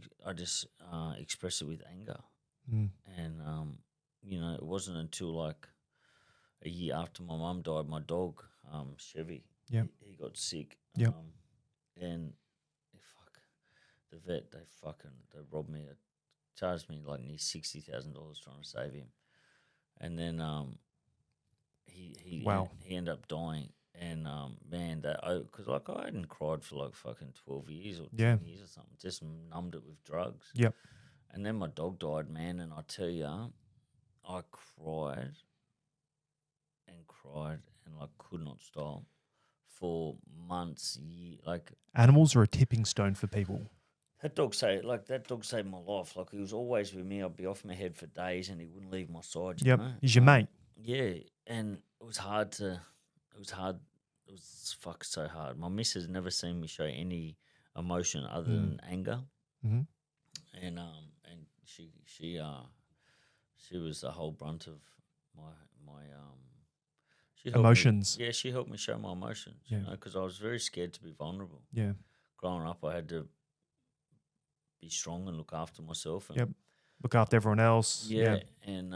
expressed it with anger, and it wasn't until like a year after my mum died, my dog Chevy, Yep. he got sick, Yep. and the vet, they robbed me, charged me like near $60,000 trying to save him, and then he Wow. he ended up dying. And man, because like I hadn't cried for like fucking 12 years or 10 years or something, just numbed it with drugs. Yep. And then my dog died, man, and I tell you, I cried and like could not stop for months, like Animals are a tipping stone for people. that dog saved my life. Like he was always with me. I'd be off my head for days, and he wouldn't leave my side. Yep. He's your mate. Yeah, and it was hard. It was so hard. My missus never seen me show any emotion other than anger. Mm-hmm. And she was the whole brunt of my she helped Emotions. Me, yeah, she helped me show my emotions. Yeah. You know, because I was very scared to be vulnerable. Yeah. Growing up, I had to be strong and look after myself. And Yep. Look after everyone else. yeah, and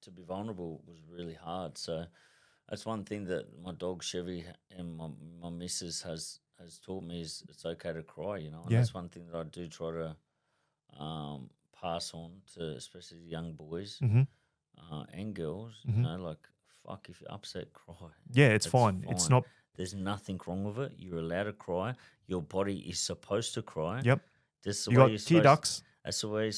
to be vulnerable was really hard. So that's one thing that my dog Chevy and my missus has taught me is it's okay to cry. You know, and Yeah. that's one thing that I do try to pass on to especially the young boys Mm-hmm. and girls. Mm-hmm. You know, like fuck, if you're upset, cry. Yeah, it's That's fine. It's not. There's nothing wrong with it. You're allowed to cry. Your body is supposed to cry. Yep. That's the You way got you're tear supposed. ducts. That's the way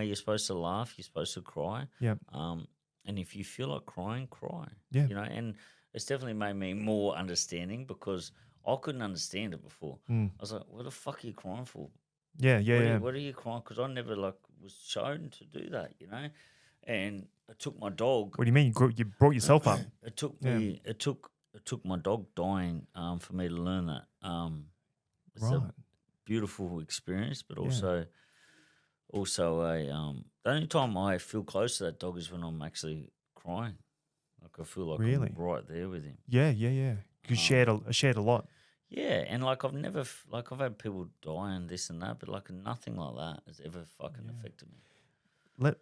you're supposed to laugh. You're supposed to cry. Yep. And if you feel like crying, cry. Yeah. You know, and it's definitely made me more understanding because I couldn't understand it before. Mm. I was like, "What the fuck are you crying for? Yeah. Yeah. Yeah. What are you crying?" Because I never like was shown to do that. You know, and it took my dog. What do you mean? You brought yourself up? It took me. It took my dog dying for me to learn that. It's Right. a beautiful experience, but also a the only time I feel close to that dog is when I'm actually crying. Like I feel like Really? I'm right there with him. Yeah. Yeah. Yeah. You shared a lot. Yeah, and like I've never like I've had people die and this and that, but like nothing like that has ever fucking affected me. Let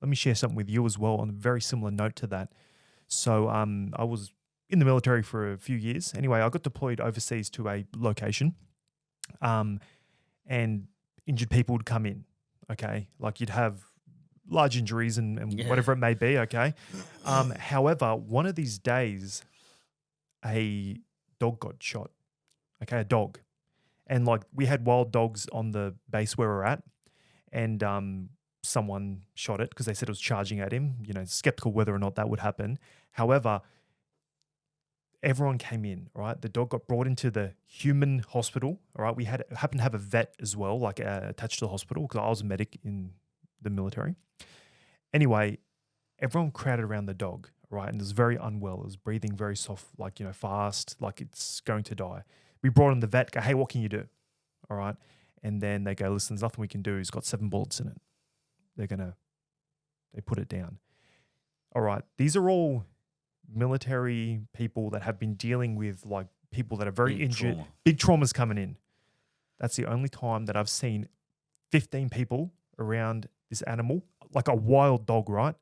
me share something with you as well on a very similar note to that. So I was in the military for a few years. Anyway, I got deployed overseas to a location, and injured people would come in. Okay, like you'd have large injuries and whatever it may be. Okay, however, one of these days, a dog got shot. Okay, a dog, and like we had wild dogs on the base where we're at, and someone shot it because they said it was charging at him. You know, skeptical whether or not that would happen. However, everyone came in, right? The dog got brought into the human hospital, all right? We happened to have a vet as well, like attached to the hospital because I was a medic in the military. Anyway, everyone crowded around the dog, right? And it was very unwell. It was breathing very soft, like, you know, fast, like it's going to die. We brought in the vet, go, hey, what can you do? All right. And then they go, listen, there's nothing we can do. He's got 7 bullets in it. They put it down. All right. These are all military people that have been dealing with like people that are very injured, big traumas coming in. That's the only time that I've seen 15 people around this animal, like a wild dog, right?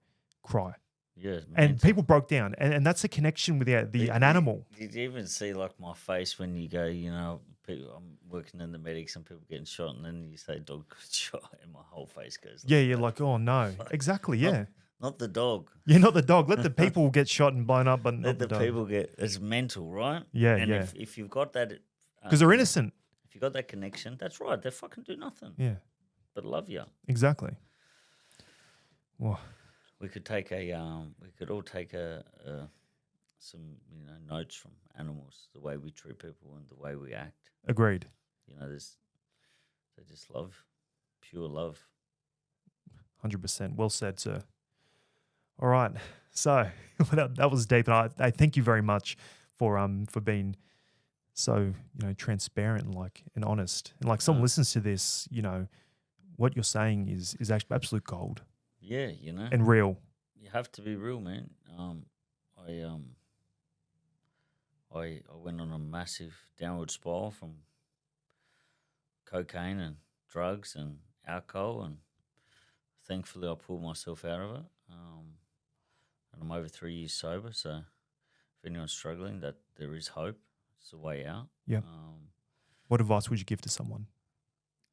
Cry. Yeah, and people broke down, and that's a connection with an animal. Did you even see like my face when you go, you know, I'm working in the medics and people getting shot, and then you say dog got shot, and my whole face goes. Yeah, you're like, oh no, exactly, yeah. Not the dog. Yeah, not the dog. Let the people get shot and blown up, but not the dog. People get. It's mental, right? Yeah, and yeah. If you've got that, because they're innocent. If you got that connection, that's right. They fucking do nothing. Yeah, but love you. Exactly. Well, we could take a. We could all take some notes from animals, the way we treat people and the way we act. Agreed. You know, they just love, pure love. 100%. Well said, sir. All right, so that was deep, and I thank you very much for being so transparent and honest, and like someone listens to this, what you're saying is actually absolute gold. Yeah, and real. You have to be real, man. I went on a massive downward spiral from cocaine and drugs and alcohol, and thankfully I pulled myself out of it. And I'm over 3 years sober, so if anyone's struggling, that there is hope. It's a way out. Yeah. What advice would you give to someone?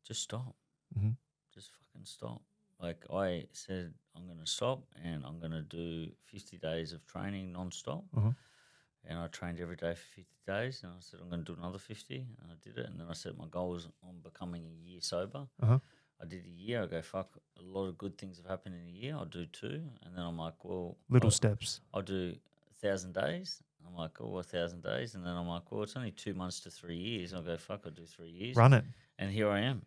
Just stop. Mm-hmm. Just fucking stop. Like I said, I'm going to stop, and I'm going to do 50 days of training non-stop. Uh-huh. And I trained every day for 50 days, and I said I'm going to do another 50, and I did it. And then I set my goals on becoming a year sober. Uh-huh. I did a year. I go, fuck, a lot of good things have happened in a year. I'll do 2. And then I'm like, well. Little steps. I'll do 1,000 days. I'm like, oh, 1,000 days. And then I'm like, well, it's only 2 months to 3 years. I'll go, fuck, I'll do 3 years. Run it. And here I am.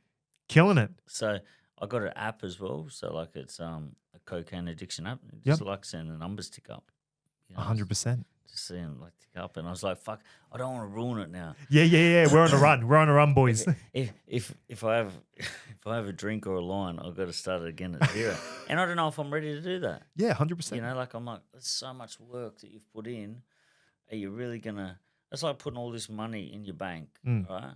Killing it. So I got an app as well. So like it's a cocaine addiction app. Just like seeing the numbers tick up. 100%. Just seeing like tick up, and I was like, "Fuck, I don't want to ruin it now." Yeah. We're on a run. We're on a run, boys. If I have if I have a drink or a line, I've got to start it again at 0. And I don't know if I'm ready to do that. Yeah, 100%. You know, like I'm like, there's so much work that you've put in. Are you really gonna? It's like putting all this money in your bank, right?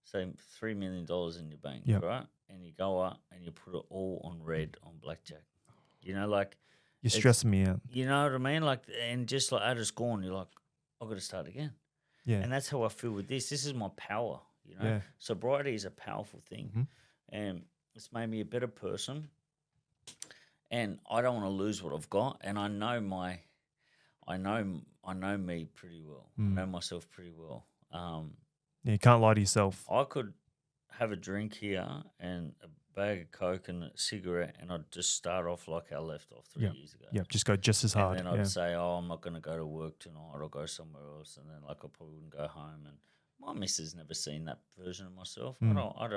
Say $3 million in your bank, right? And you go out and you put it all on red on blackjack. You know, like You're stressing me out. you know what I mean? Like, and just like it's gone, you're like, I've got to start again. Yeah. And that's how I feel with this. This is my power, you know. Yeah. Sobriety is a powerful thing, and it's made me a better person. And I don't want to lose what I've got. And I know I know me pretty well. I know myself pretty well. Yeah, you can't lie to yourself. I could have a drink here and a bag of Coke and a cigarette, and I'd just start off like I left off 3 years ago. Yeah, just go just as hard. And then I'd say, "Oh, I'm not going to go to work tonight. I'll go somewhere else." And then like I probably wouldn't go home. And my missus never seen that version of myself. I don't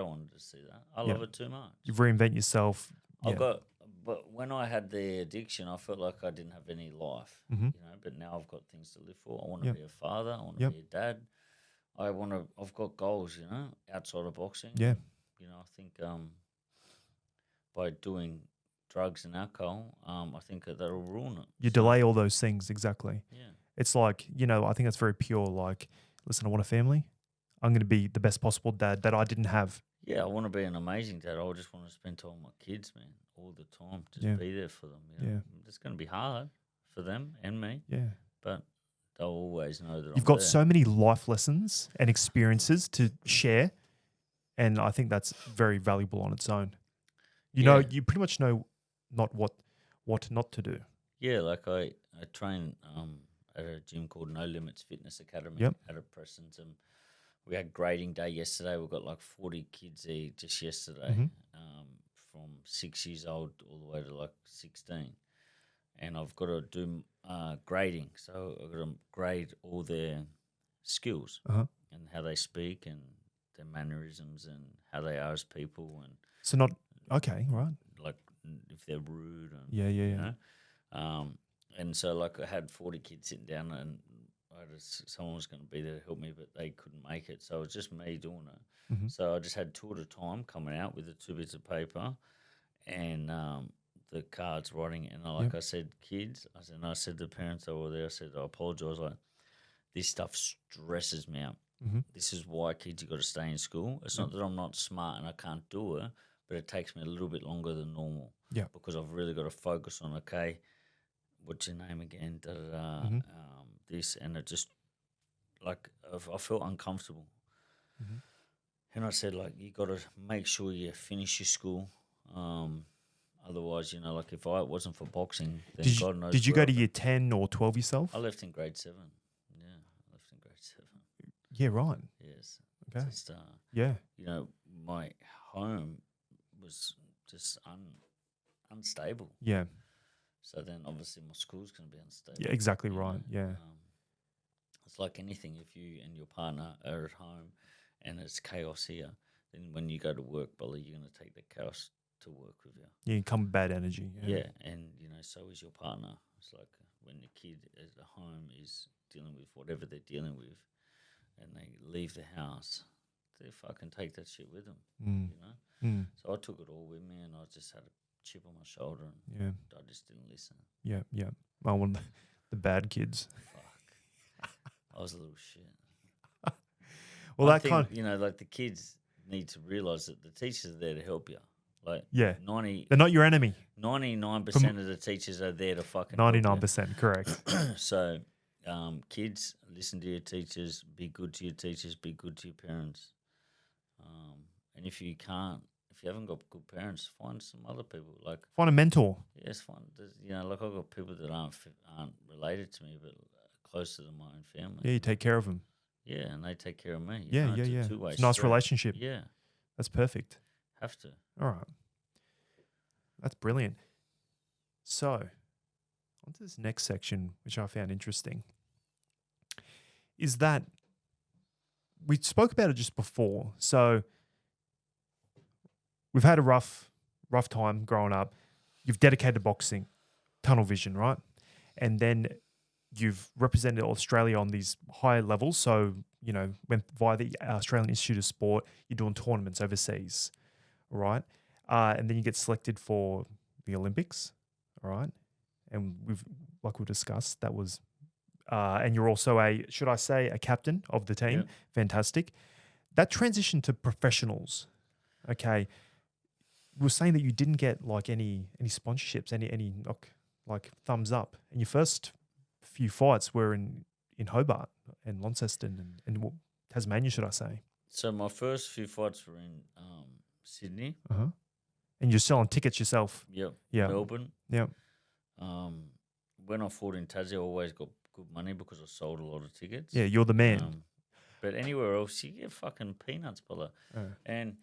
want her to see that. I love it too much. You reinvent yourself. But when I had the addiction, I felt like I didn't have any life. You know, but now I've got things to live for. I want to be a father. I want to be a dad. I've got goals, you know, outside of boxing. Yeah. You know, I think by doing drugs and alcohol, I think that'll ruin it. You delay all those things, exactly. Yeah. It's like, you know, I think that's very pure. Like, listen, I want a family. I'm going to be the best possible dad that I didn't have. Yeah, I want to be an amazing dad. I just want to spend time with my kids, man, all the time. Just be there for them. You know? It's going to be hard for them and me. Yeah. But they'll always know that You've got so many life lessons and experiences to share, and I think that's very valuable on its own. You know, you pretty much know not what not to do. Yeah, like I train at a gym called No Limits Fitness Academy out of Preston's, and we had grading day yesterday. We've got like 40 kids there just yesterday, from 6 years old all the way to like 16. And I've got to do grading. So I've got to grade all their skills and how they speak and their mannerisms and how they are as people. And So not, okay, right. like if they're rude. And, Yeah. You know? And so like I had 40 kids sitting down and someone was going to be there to help me, but they couldn't make it. So it was just me doing it. So I just had 2 at a time coming out with the 2 bits of paper and the cards writing. And I said, kids, I said to the parents over there, I said, I apologise. Like, this stuff stresses me out. This is why kids have got to stay in school. It's not that I'm not smart and I can't do it, but it takes me a little bit longer than normal. Yeah. Because I've really got to focus on, okay, what's your name again? This, and it just, like, I felt uncomfortable. And I said, like, you got to make sure you finish your school. Otherwise, you know, like if I wasn't for boxing, then God knows. Did you go to year 10 or 12 yourself? I left in grade 7. Yeah, I left in grade 7. Yeah, right. Yes. Okay. Just, yeah. You know, my home was just unstable. Yeah. So then obviously my school's going to be unstable. Yeah, exactly right. Know? Yeah. It's like anything. If you and your partner are at home and it's chaos here, then when you go to work, Bully, you're going to take the chaos to work with you. Yeah, you come with bad energy. Yeah, and, you know, so is your partner. It's like when the kid at home is dealing with whatever they're dealing with and they leave the house, they fucking take that shit with them, you know? So I took it all with me and I just had a chip on my shoulder and I just didn't listen. Yeah. I want the bad kids. Fuck. I was a little shit. Well, I think, you know, like the kids need to realise that the teachers are there to help you. Like they're not your enemy. 99% of the teachers are there to fucking 99%, correct. So, kids, listen to your teachers, be good to your teachers, be good to your parents. And if you haven't got good parents, find some other people. Like find a mentor. Yes, you know, like I've got people that aren't related to me, but closer to my own family. Yeah, you take care of them. Yeah, and they take care of me. Yeah. It's a two-way It's a nice street. relationship. Yeah. That's perfect. Have to. All right. That's brilliant. So, on to this next section, which I found interesting, is that we spoke about it just before. So, we've had a rough time growing up. You've dedicated to boxing, tunnel vision, right? And then you've represented Australia on these high levels. So, you know, went via the Australian Institute of Sport, you're doing tournaments overseas, all right? And then you get selected for the Olympics, all right? And like we discussed, that was, and you're also should I say, a captain of the team. Yeah. Fantastic. That transition to professionals, okay, we were saying that you didn't get like any sponsorships, any like thumbs up. And your first few fights were in Hobart and Launceston and Tasmania, should I say? So my first few fights were in Sydney. Uh-huh. And you're selling tickets yourself. Yep. Yeah. Melbourne. Yeah. When I fought in Tassie, I always got good money because I sold a lot of tickets. Yeah, you're the man. But anywhere else, you get fucking peanuts, brother. And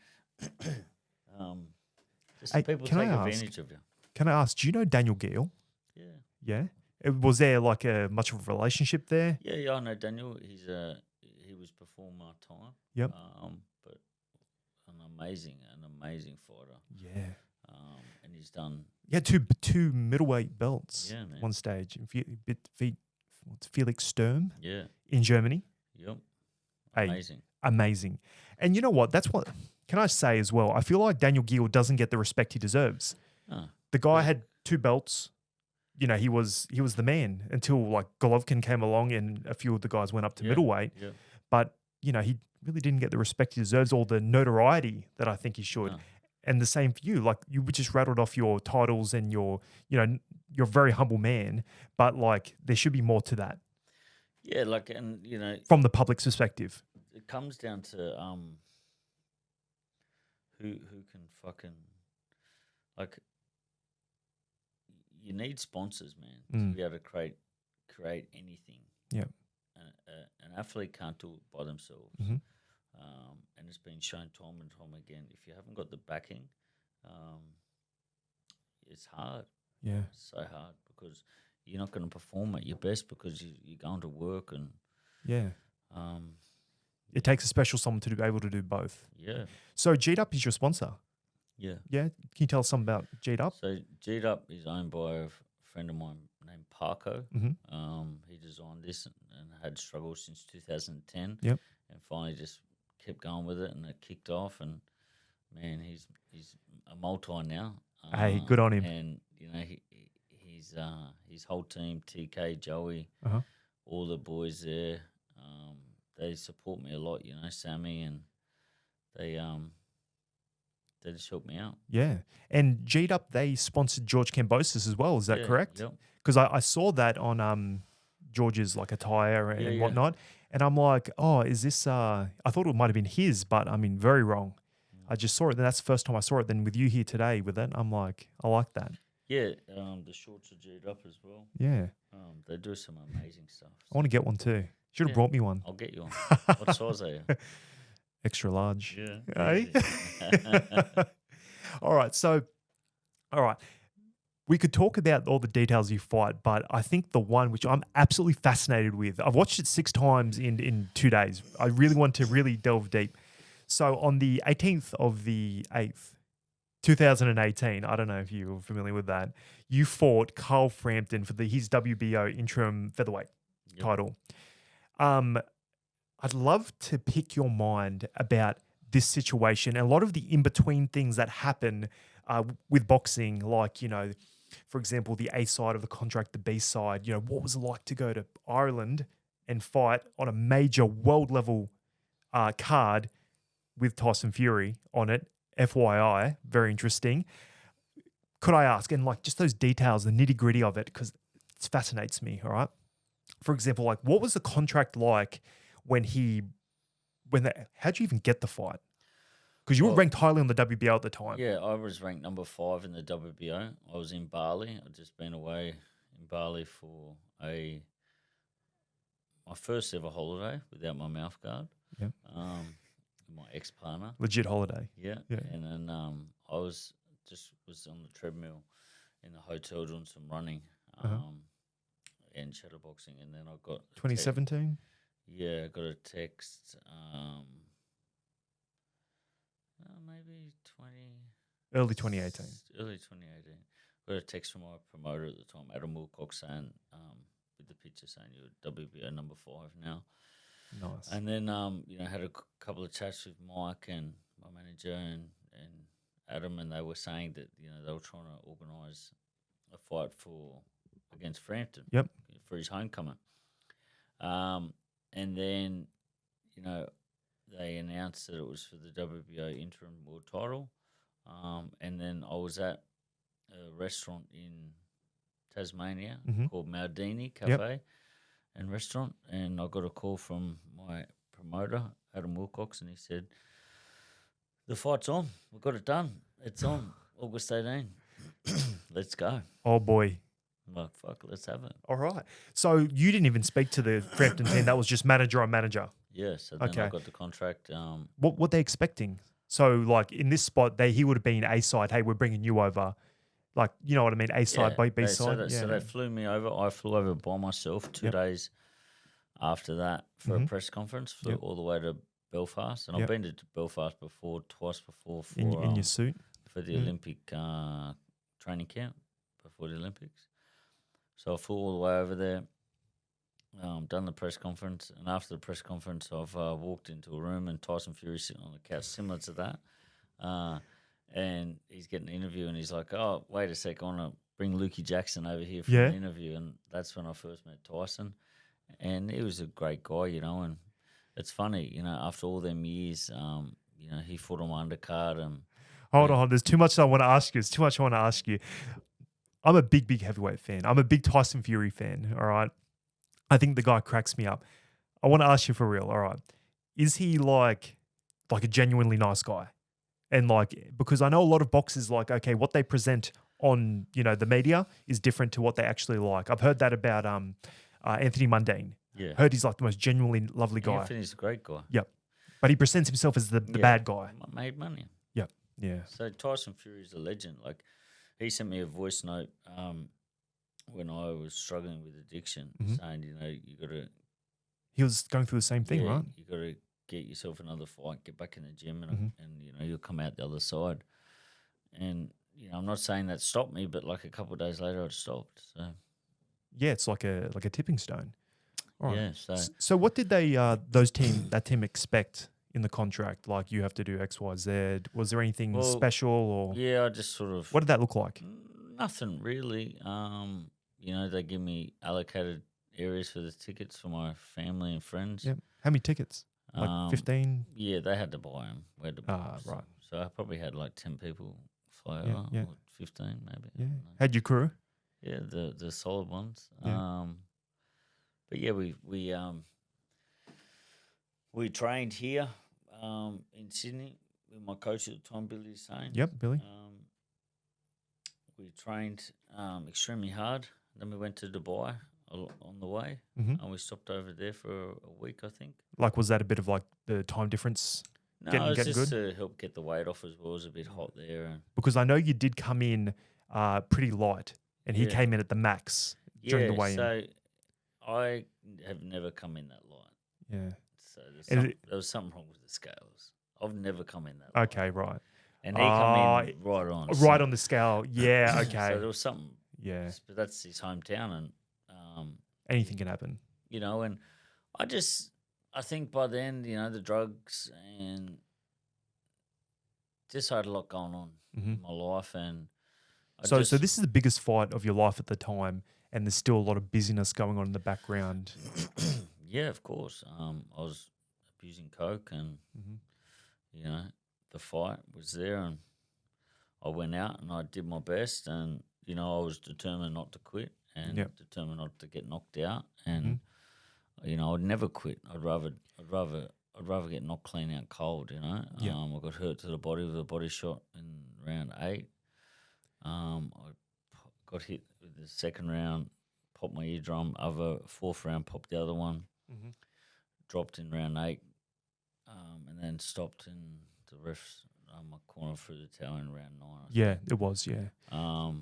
just Hey, people can I take ask- advantage of you. Can I ask, do you know Daniel Gill? Yeah. Yeah. Was there like a much of a relationship there? Yeah, I know Daniel. He was before my time. Yep. But an amazing fighter. Yeah. And he's done. Yeah, two middleweight belts. Yeah, man. One stage. Felix Sturm Yeah. in Germany. Yep. Hey, Amazing. Amazing. And you know what? That's what can I say as well? I feel like Daniel Gill doesn't get the respect he deserves. Oh, The guy had 2 belts. You know, he was the man until like Golovkin came along and a few of the guys went up to middleweight. Yeah. But, you know, he really didn't get the respect he deserves or the notoriety that I think he should. No. And the same for you. Like you just rattled off your titles and you're a very humble man, but like there should be more to that Yeah, like, and you know, from the public's perspective. it comes down to who can fucking like. You need sponsors, man, to be able to create anything. Yeah. An athlete can't do it by themselves. Mhm. And it's been shown time and time again. If you haven't got the backing, it's hard. Yeah. It's so hard because you're not going to perform at your best because you're going to work and Yeah. It takes a special someone to be able to do both. yeah, So G'd Up is your sponsor. yeah. Yeah. Can you tell us something about G'd Up? So G'd Up is owned by a friend of mine named Parko. Mhm. He designed this and had struggled since 2010. Yep. And finally just kept going with it and it kicked off. And man, he's a multi now. Hey, good on him. And you know he's his whole team, TK, Joey, Uh-huh. all the boys there. They support me a lot. You know, Sammy, and they just help me out. Yeah. And G'd Up, they sponsored George Kambosos as well. Is that Yeah, correct? Yep. Because I saw that on George's like attire and Yeah. whatnot. And I'm like, oh, is this I thought it might have been his, but I mean, very wrong. I just saw it. Then that's the first time I saw it. Then with you here today with it, I'm like, I like that. Yeah, the shorts are G'd Up as well. Yeah. They do some amazing stuff. I want to get one too. Should have Yeah. brought me one. I'll get you one. What size are you? Extra large. Yeah. Eh? easy. All right. We could talk about all the details of your fight, but I think the one which I'm absolutely fascinated with, I've watched it 6 times in 2 days. I really want to really delve deep. So on the 18th of the 8th, 2018, I don't know if you're familiar with that, you fought Carl Frampton for his WBO interim featherweight title. I'd love to pick your mind about this situation and a lot of the in-between things that happen with boxing, like, you know, for example, the A side of the contract, the B side, you know, what was it like to go to Ireland and fight on a major world level card with Tyson Fury on it, FYI, very interesting. Could I ask, and like just those details, the nitty gritty of it, because it fascinates me, all right? For example, like what was the contract like how'd you even get the fight? Because you were ranked highly on the WBO at the time. Yeah, I was ranked number 5 in the WBO. I was in Bali. I'd just been away in Bali for my first ever holiday without my mouth guard. Yeah. My ex-partner. Legit holiday. Yeah. Yeah. And then I was on the treadmill in the hotel doing some running and shadowboxing. And then I got 2017? Yeah, I got a text maybe Early 2018. Early 2018. Got a text from my promoter at the time, Adam Wilcox, saying with the picture saying you're WBO number 5 now. Nice. And then, had a couple of chats with Mike and my manager and Adam, and they were saying that, they were trying to organise a fight against Frampton. Yep. For his homecoming. And then, they announced that it was for the WBO interim world title. And then I was at a restaurant in Tasmania called Maldini Cafe and Restaurant, and I got a call from my promoter, Adam Wilcox, and he said, "The fight's on. We've got it done. It's on August 18. Let's go." Oh, boy. I'm like, fuck, let's have it. All right. So you didn't even speak to the Frampton team. That was just manager on manager. Yeah, so then I got the contract. What they expecting? So, like, in this spot, he would have been A side. Hey, we're bringing you over. Like, you know what I mean? A side, B side. So they flew me over. I flew over by myself 2 days after that for a press conference. Flew all the way to Belfast. And I've been to Belfast twice before. In your suit? For the Olympic training camp before the Olympics. So I flew all the way over there, done the press conference, and after the press conference, I've walked into a room and Tyson Fury sitting on the couch similar to that, and he's getting an interview, and he's like, "Oh, wait a sec, I want to bring Lukey Jackson over here for an interview," and that's when I first met Tyson, and he was a great guy, and it's funny, after all them years, he fought on my undercard and. Hold on, there's too much I want to ask you. I'm a big heavyweight fan. I'm a big Tyson Fury fan, all right? I think the guy cracks me up. I want to ask you for real, all right? Is he like a genuinely nice guy? And because I know a lot of boxers okay, what they present on, the media is different to what they actually like. I've heard that about Anthony Mundine. Yeah. Heard he's the most genuinely lovely guy. Anthony's a great guy. Yep. But he presents himself as the bad guy. Made money. Yep. Yeah. So Tyson Fury is a legend. He sent me a voice note when I was struggling with addiction, saying, you got to. He was going through the same thing, right? You got to get yourself another fight, get back in the gym, and you'll come out the other side. And I'm not saying that stopped me, but a couple of days later, I'd stopped. So yeah, it's like a tipping stone. All right. Yeah. So what did that team expect in the contract? Like, you have to do X, Y, Z. Was there anything special or? Yeah, I just sort of. What did that look like? Nothing really. They give me allocated areas for the tickets for my family and friends. Yeah. How many tickets? 15? Yeah, they had to buy them. We had to buy them. Right. So I probably had 10 people fly over, or 15 maybe. Yeah. Had your crew? Yeah, the solid ones. Yeah. But yeah, we trained here in Sydney with my coach at the time, Billy Hussein. Yep, Billy. We trained extremely hard. Then we went to Dubai on the way, Mm-hmm. and we stopped over there for a week, I think. Was that a bit of the time difference? No, getting it was just good? to help get the weight off as well. It was a bit hot there. And Because I know you did come in pretty light, and he came in at the max during the weigh-in. So I have never come in that light. Yeah. So there was something wrong with the scales. I've never come in that light. Okay, right. And he come in right on. Right on the scale. Yeah, okay. So there was something. Yeah. But that's his hometown, and anything can happen. and I think by then, the drugs and just had a lot going on in my life, and So this is the biggest fight of your life at the time, and there's still a lot of busyness going on in the background. Yeah, of course. I was abusing coke, and the fight was there, and I went out and I did my best, and I was determined not to quit and determined not to get knocked out, and I'd never quit. I'd rather get knocked clean out cold. I got hurt to the body with a body shot in round 8. I got hit with the second round, popped my eardrum. Fourth round, popped the other one. Dropped in round 8, and then stopped in the refs my corner through the tower in round 9. Yeah, it was, yeah.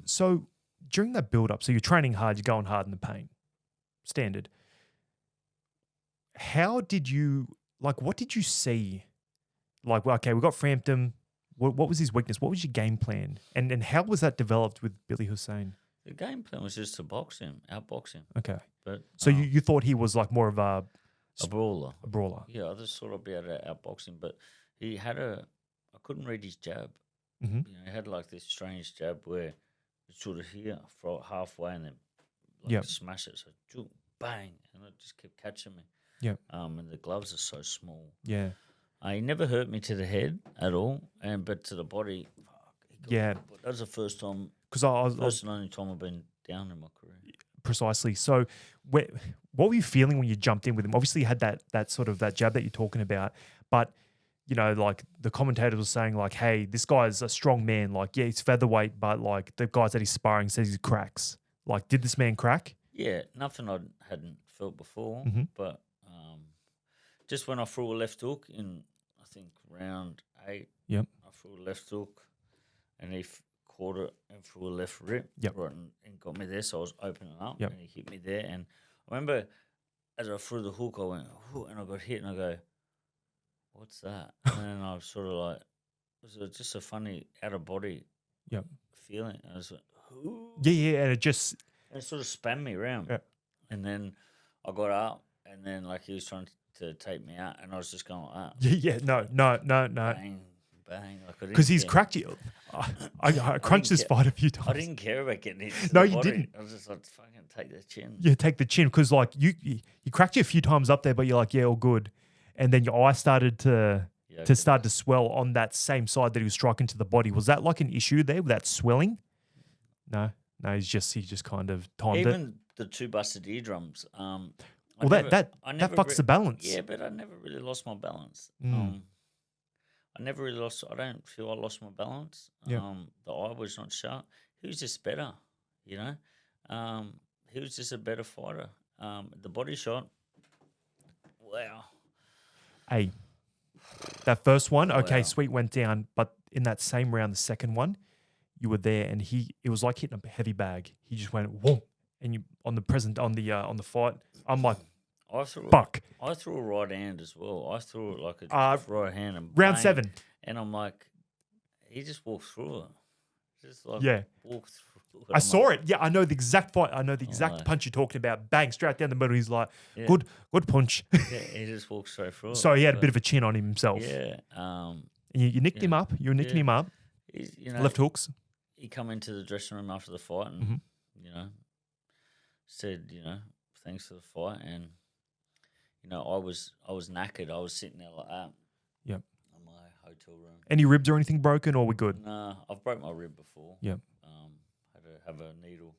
So during that build-up, so you're training hard, you're going hard in the pain. Standard. How did you, what did you see? Okay, we got Frampton. What was his weakness? What was your game plan? And how was that developed with Billy Hussein? The game plan was just to box him, outbox him. Okay. But So you thought he was like more of a brawler. brawler. Yeah, I just thought I'd be able to outbox him, but he had I couldn't read his jab. Mm-hmm. You know, he had like this strange jab where it's sort of here for halfway and then Yep. smash it. So bang, and it just kept catching me. Yep. And the gloves are so small. Yeah. He never hurt me to the head at all, but to the body, he got me. But that was the first time, Because I was first and only time I've been down in my career. precisely. So, what were you feeling when you jumped in with him? Obviously, you had that sort of that jab that you're talking about, but you know, like the commentators were saying, like, "Hey, this guy's a strong man. Like, yeah, he's featherweight, but like the guys that he's sparring says he cracks. Like, did this man crack?" Yeah, nothing I hadn't felt before, Mhm. but just when I threw a left hook in, I think round 8. Yep. I threw a left hook, and he caught it and threw a left rip. Yep. Right, and got me there, so I was opening up, Yep. and he hit me there. And I remember as I threw the hook, I went, "Whoo," and I got hit, and I go, "What's that?" And then I was sort of like, it was just a funny out of body Yep. feeling. I was like, "Whoo." Yeah, and it just And it sort of spun me around. Yeah. And then I got up, and then like he was trying to take me out, and I was just going like that. yeah, no, Bang, bang. Like I didn't because he's care. cracked you. I crunched this fight a few times. I didn't care about getting hit. to No, the you body. didn't. I was just like, fucking take the chin. Yeah, take the chin because like you cracked you a few times up there, but you're like, yeah, all good, and then your eye started to Yeah, start to swell on that same side that he was striking to the body. Was that like an issue there with that swelling? No, he's just kind of timed it. even the 2 busted eardrums. Well, that fucks the balance. Yeah, but I never really lost my balance. Mm. I never really lost. I don't feel I lost my balance. Yeah. The eye was not sharp. He was just better, you know. He was just a better fighter. The body shot. Wow. Hey, that first one, okay, Wow. sweet, went down, but in that same round, the second one, you were there, and it was like hitting a heavy bag. He just went whoom, and you on the fight. I'm like, I threw. fuck. I threw a right hand as well. I threw it like a right hand and Round bang, 7. and I'm like, he just walked through it. Just like Yeah. walked through it. I saw it. Yeah, I know the exact fight. I know the exact right. punch you're talking about. Bang, straight down the middle. He's like, Yeah. good punch. Yeah, he just walked straight through it. So he had a But, bit of a chin on him himself. yeah. And you nicked him up. You were nicking Yeah. him up. He's, you know, Left hooks. he come into the dressing room after the fight and Mhm. you know said thanks for the fight, and I was knackered. I was sitting there like that. Yep. In my hotel room. Any ribs or anything broken, or we good? Nah, I've broke my rib before. Yep. Had to have a needle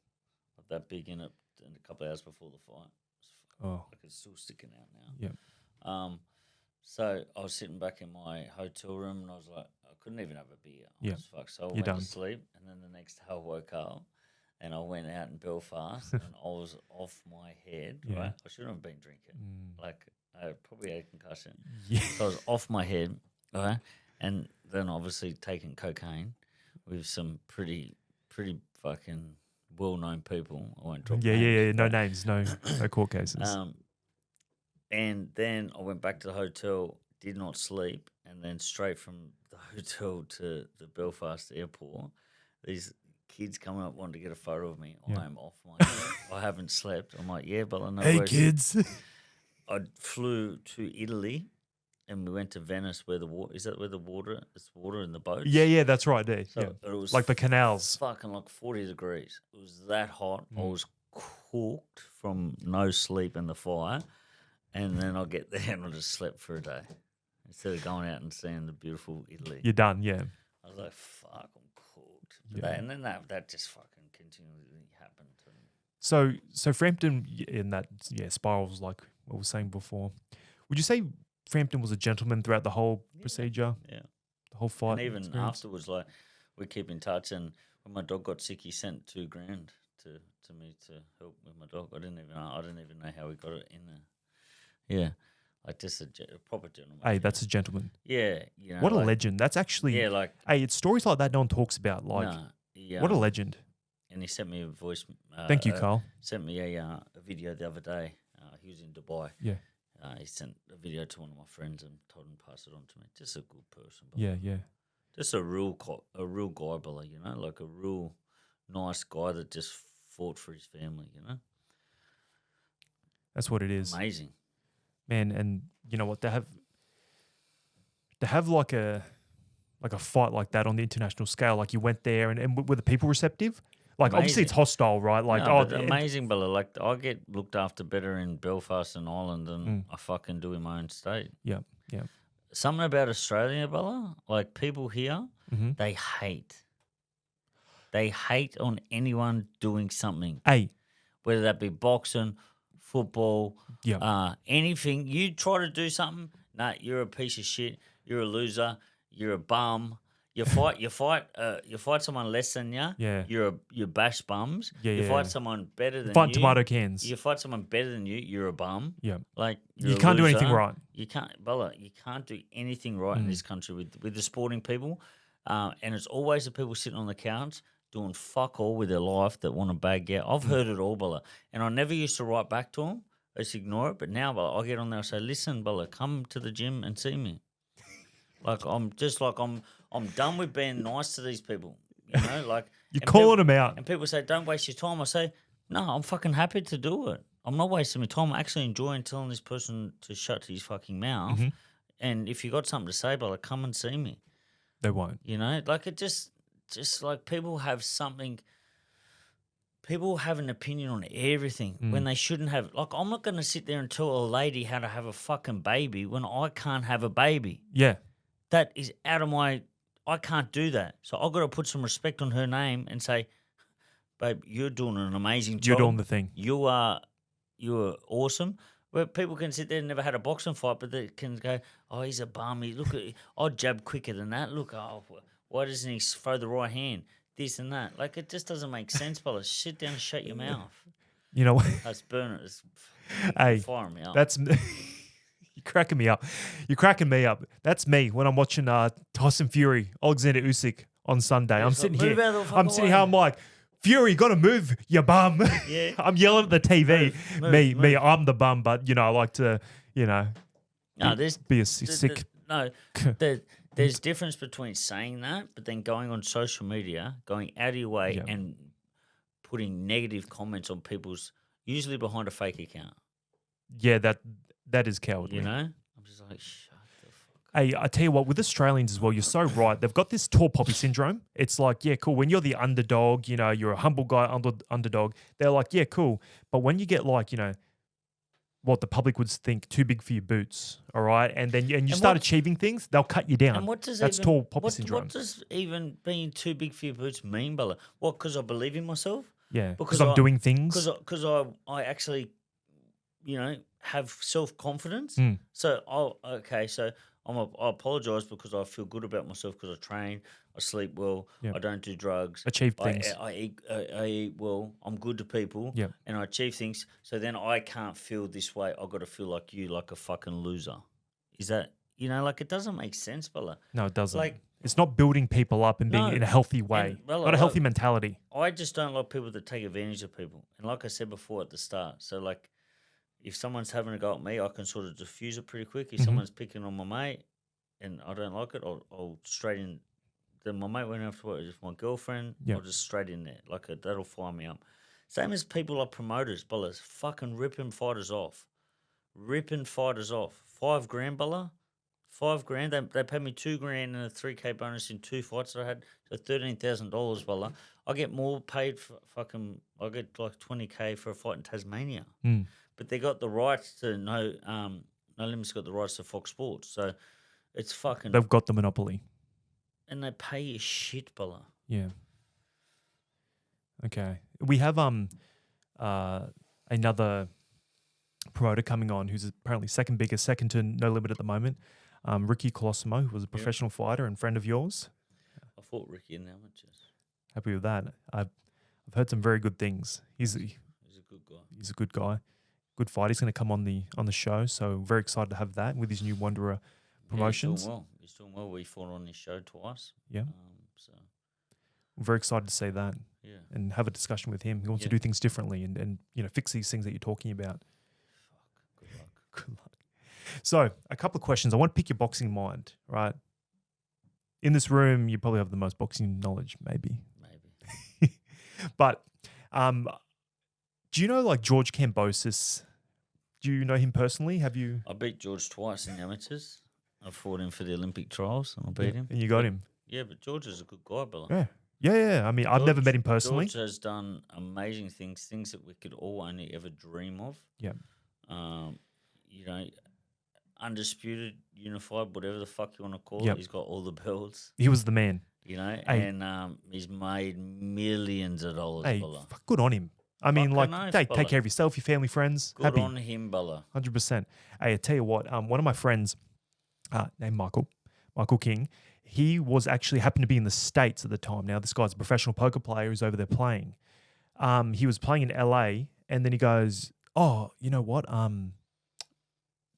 of that big in it a couple of hours before the fight. Oh. Like it's still sticking out now. Yep. So I was sitting back in my hotel room, and I was like, I couldn't even have a beer. I Yeah. was fucked. So I You're went done. to sleep, and then the next day I woke up, and I went out in Belfast, and I was off my head. Yeah. Right, I shouldn't have been drinking. Mm. Like I probably had a concussion. Yeah. So I was off my head, right, and then obviously taking cocaine with some pretty fucking well-known people. I won't talk. Yeah. names, No but- names, no court cases. And then I went back to the hotel, did not sleep, and then straight from the hotel to the Belfast airport, these kids coming up wanting to get a photo of me. Yeah. I'm off my head. I haven't slept. I'm like, yeah, but I know. Hey, where- kids. I flew to Italy, and we went to Venice, where the water is. That where the water? It's water in the boats. yeah, that's right there. So Yeah. it was Like the canals. fucking like 40 degrees. It was that hot. I Mm. was cooked from no sleep and the fire. And then I'll get there and I just slept for a day instead of going out and seeing the beautiful Italy. You're done, yeah. I was like, fuck, I'm cooked. Yeah. And then that just fucking continually happened. And So Frampton in that spirals like what we were saying before. Would you say Frampton was a gentleman throughout the whole procedure, yeah. the whole fight? And even experience? afterwards, like, we keep in touch. And when my dog got sick, he sent $2,000 to me to help with my dog. I didn't even know how we got it in there. Yeah. Like just a proper gentleman. Hey, that's a gentleman. Yeah. What a legend. That's actually Yeah, like, hey, it's stories like that no one talks about. Like nah, he, what a legend. And he sent me a voice. Thank you, Carl. Sent me a video the other day. He was in Dubai. Yeah. He sent a video to one of my friends and told him to pass it on to me. Just a good person. But Yeah. Just a real guy, Bella, like a real nice guy that just fought for his family. That's what it is, Amazing. man. And you know what? They have like a fight like that on the international scale. Like you went there, and were the people receptive? Like obviously it's Amazing. hostile, right? Like No, but amazing, brother. Like I get looked after better in Belfast and Ireland than I fucking do in my own state. yeah, yeah. Something about Australia, brother. Like people here, they hate. They hate on anyone doing something, Hey, whether that be boxing, football, yeah, anything. You try to do something, nah, you're a piece of shit. You're a loser. You're a bum. You fight someone less than you. Yeah. You bash bums. Yeah, You yeah, fight yeah. someone better than find you. tomato cans. You fight someone better than you. You're a bum. Yeah, Like you you're a can't do anything loser. right. You can't, brother. You can't do anything right in this country with the sporting people, and it's always the people sitting on the couch doing fuck all with their life that want to bag you. I've heard it all, brother, and I never used to write back to them. I just ignore it. But now, brother, I get on there and say, "Listen, brother, come to the gym and see me." I'm done with being nice to these people. Like You're and calling people- them out. And people say, "Don't waste your time." I say, "No, I'm fucking happy to do it. I'm not wasting my time. I'm actually enjoying telling this person to shut his fucking mouth. And if you got something to say, brother, come and see me." They won't. Like it just like people have something. People have an opinion on everything when they shouldn't have. Like I'm not going to sit there and tell a lady how to have a fucking baby when I can't have a baby. Yeah, That is out of my. I can't do that. So I've got to put some respect on her name and say, "Babe, you're doing an amazing job. you're doing the thing. You are awesome." Where people can sit there and never had a boxing fight, but they can go, "Oh, he's a bum. Look at, I'll jab quicker than that. Look, why doesn't he throw the right hand? This and that. Like it just doesn't make sense, brother. Sit down and shut your mouth. You know what? Let's burn it. It's Hey, firing me up. that's you're cracking me up. You're cracking me up. That's me when I'm watching Tyson Fury, Alexander Usyk on Sunday. I'm like, sitting "Move here. out of the I'm fucking sitting way." here. I'm like, Fury, you gotta move, you bum. Yeah. I'm yelling at the TV. Move, me, move. I'm the bum, but I like to, No, there's be a sick. there's difference between saying that, but then going on social media, going out of your way Yeah. and putting negative comments on people's, usually behind a fake account. Yeah, that is cowardly. I'm just like, shut the fuck up. Hey, I tell you what, with Australians as well, you're so right. They've got this tall poppy syndrome. It's like, yeah, cool. When you're the underdog, you're a humble guy, underdog. They're like, yeah, cool. But when you get like, what the public would think too big for your boots, all right, and then you start achieving things, they'll cut you down. And what does That's tall poppy syndrome. What does even being too big for your boots mean, Bella? What? Because I believe in myself. Yeah, because I'm doing things. Because I actually, have self confidence. Mm. So so I apologize because I feel good about myself because I train, I sleep well, Yep. I don't do drugs, Achieve things. I eat well, I'm good to people, Yep. and I achieve things. So then I can't feel this way. I've got to feel like you, like a fucking loser. Is that like it doesn't make sense, Bella? No, it doesn't. Like- it's not building people up and being No. in a healthy way, Bella, not a healthy mentality. I just don't like people that take advantage of people. And like I said before at the start, so like if someone's having a go at me, I can sort of diffuse it pretty quick. If someone's picking on my mate and I don't like it, I'll straight in. Then my mate went after work. If my girlfriend, Yeah. I'll just straight in there. Like that'll fire me up. Same as people like promoters, Bella, fucking ripping fighters off. Ripping fighters off. $5,000, Bella. $5,000. They paid me $2,000 and a $3K bonus in 2 fights that I had. So $13,000, Bella. I get more paid for fucking. I get like $20K for a fight in Tasmania. Mm. But they got the rights to No Limit's got the rights to Fox Sports. So it's fucking. They've got the monopoly. And they pay you shit, Bella. Yeah. Okay. We have another promoter coming on who's apparently second to No Limit at the moment. Ricky Colosimo, who was a professional fighter and friend of yours. I fought Ricky in the amateurs. Happy with that. I've heard some very good things. He's He's a good guy. a good guy, good fighter. He's going to come on the show, so very excited to have that with his new Wanderer promotions. Yeah, he's doing well. We fought on his show twice. Yeah. So I'm very excited to see that yeah. and have a discussion with him. He wants to do things differently and fix these things that you're talking about. Good luck. Good luck. So, a couple of questions. I want to pick your boxing mind, right? In this room, you probably have the most boxing knowledge, maybe. Maybe. But Do you know like George Kambosos? Do you know him personally? Have you? I beat George twice in the amateurs. I fought him for the Olympic trials and I beat him. And you got But- him? Yeah, but George is a good guy, Bella. Yeah. Yeah. I mean, I've never met him personally. George has done amazing things that we could all only ever dream of. Yeah. You know, undisputed, unified, whatever the fuck you want to call Yep. it. He's got all the belts, He was the man. you know, Hey. and he's made millions of dollars, Hey, Bella. good on him. I mean, Fucking like, oath, take Bella. care of yourself, your family, friends. Good Happy. on him, Bella. 100%. Hey, I tell you what, one of my friends named Michael King, he was actually happened to be in the States at the time. Now, this guy's a professional poker player who's over there playing. He was playing in LA, and then he goes, oh, you know what?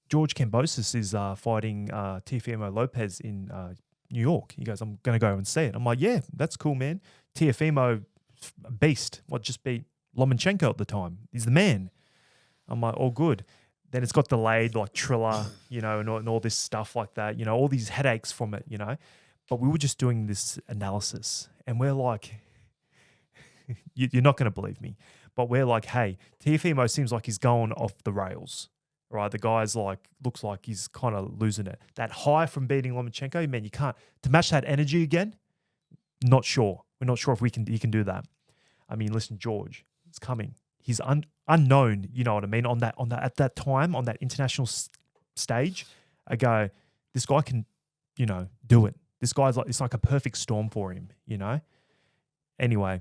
George Kambosos is fighting Teofimo Lopez in New York. He goes, I'm going to go and see it. I'm like, yeah, that's cool, man. Teofimo, beast. What, just beat Lomachenko at the time. He's the man. I'm like, all good. Then it's got delayed, like Triller, you know, and all this stuff like that, you know, all these headaches from it, you know. But we were just doing this analysis, and we're like, you're not going to believe me, but we're like, hey, Teofimo seems like he's going off the rails, right? The guy's like, looks like he's kind of losing it. That high from beating Lomachenko, man, you can't, to match that energy again, not sure. We're not sure if he can do that. I mean, listen, George, it's coming. He's unknown, you know what I mean? At that time, on that international stage, I go, this guy can, you know, do it. This guy's like, it's like a perfect storm for him, you know? Anyway,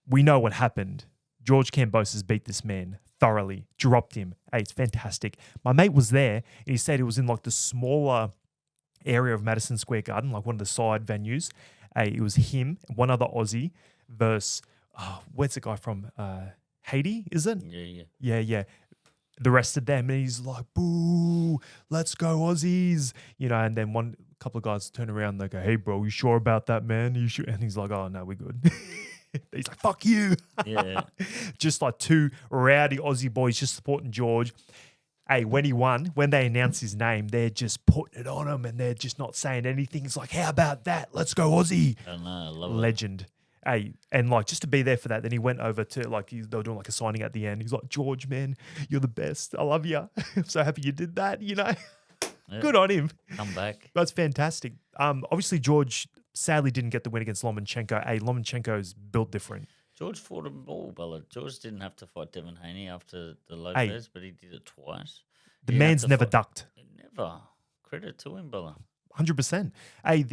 we know what happened. George Kambosos beat this man thoroughly, dropped him. Hey, it's fantastic. My mate was there, and he said it was in like the smaller area of Madison Square Garden, like one of the side venues. Hey, it was him, one other Aussie versus, where's the guy from? Haiti, is it? Yeah. The rest of them, and he's like, boo, let's go Aussies. You know, and then couple of guys turn around and they go, hey, bro, you sure about that, man? You sure? And he's like, oh, no, we're good. He's like, fuck you. Yeah. Just like two rowdy Aussie boys just supporting George. Hey, when he won, when they announced his name, they're just putting it on him and they're just not saying anything. It's like, how about that? Let's go Aussie. I know, I love it. Legend. Hey, and like just to be there for that, then he went over to like they were doing like a signing at the end. He's like, George, man, you're the best. I love you. I'm so happy you did that. You know, Yeah. good on him. Come back. That's fantastic. Obviously George sadly didn't get the win against Lomachenko. Hey, Lomachenko's built different. George fought them all, Bella. George didn't have to fight Devin Haney after the Lopez, but he did it twice. The He didn't have man's to never fight- ducked. Never. Credit to him, Bella. 100%. Hey,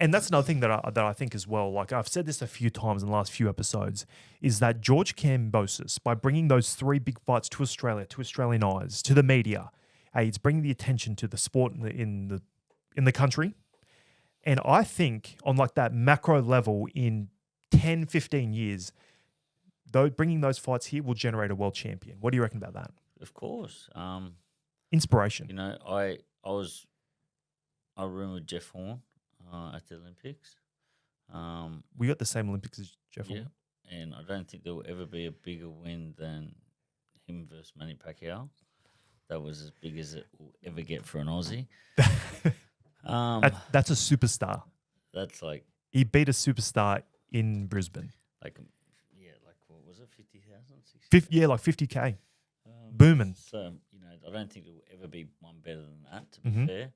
and that's another thing that I think as well. Like I've said this a few times in the last few episodes, is that George Kambosos, by bringing those three big fights to Australia, to Australian eyes, to the media, hey, it's bringing the attention to the sport in the country. And I think on like that macro level, in 10, 15 years, though, bringing those fights here will generate a world champion. What do you reckon about that? Of course. Inspiration. You know, I roomed with Jeff Horn at the Olympics. We got the same Olympics as Jeff. Yeah, and I don't think there will ever be a bigger win than him versus Manny Pacquiao. That was as big as it will ever get for an Aussie. That's a superstar. That's like He beat a superstar in Brisbane. like what was it, 50,000? Yeah, like 50K. Booming. So you know, I don't think there will ever be one better than that. To be fair,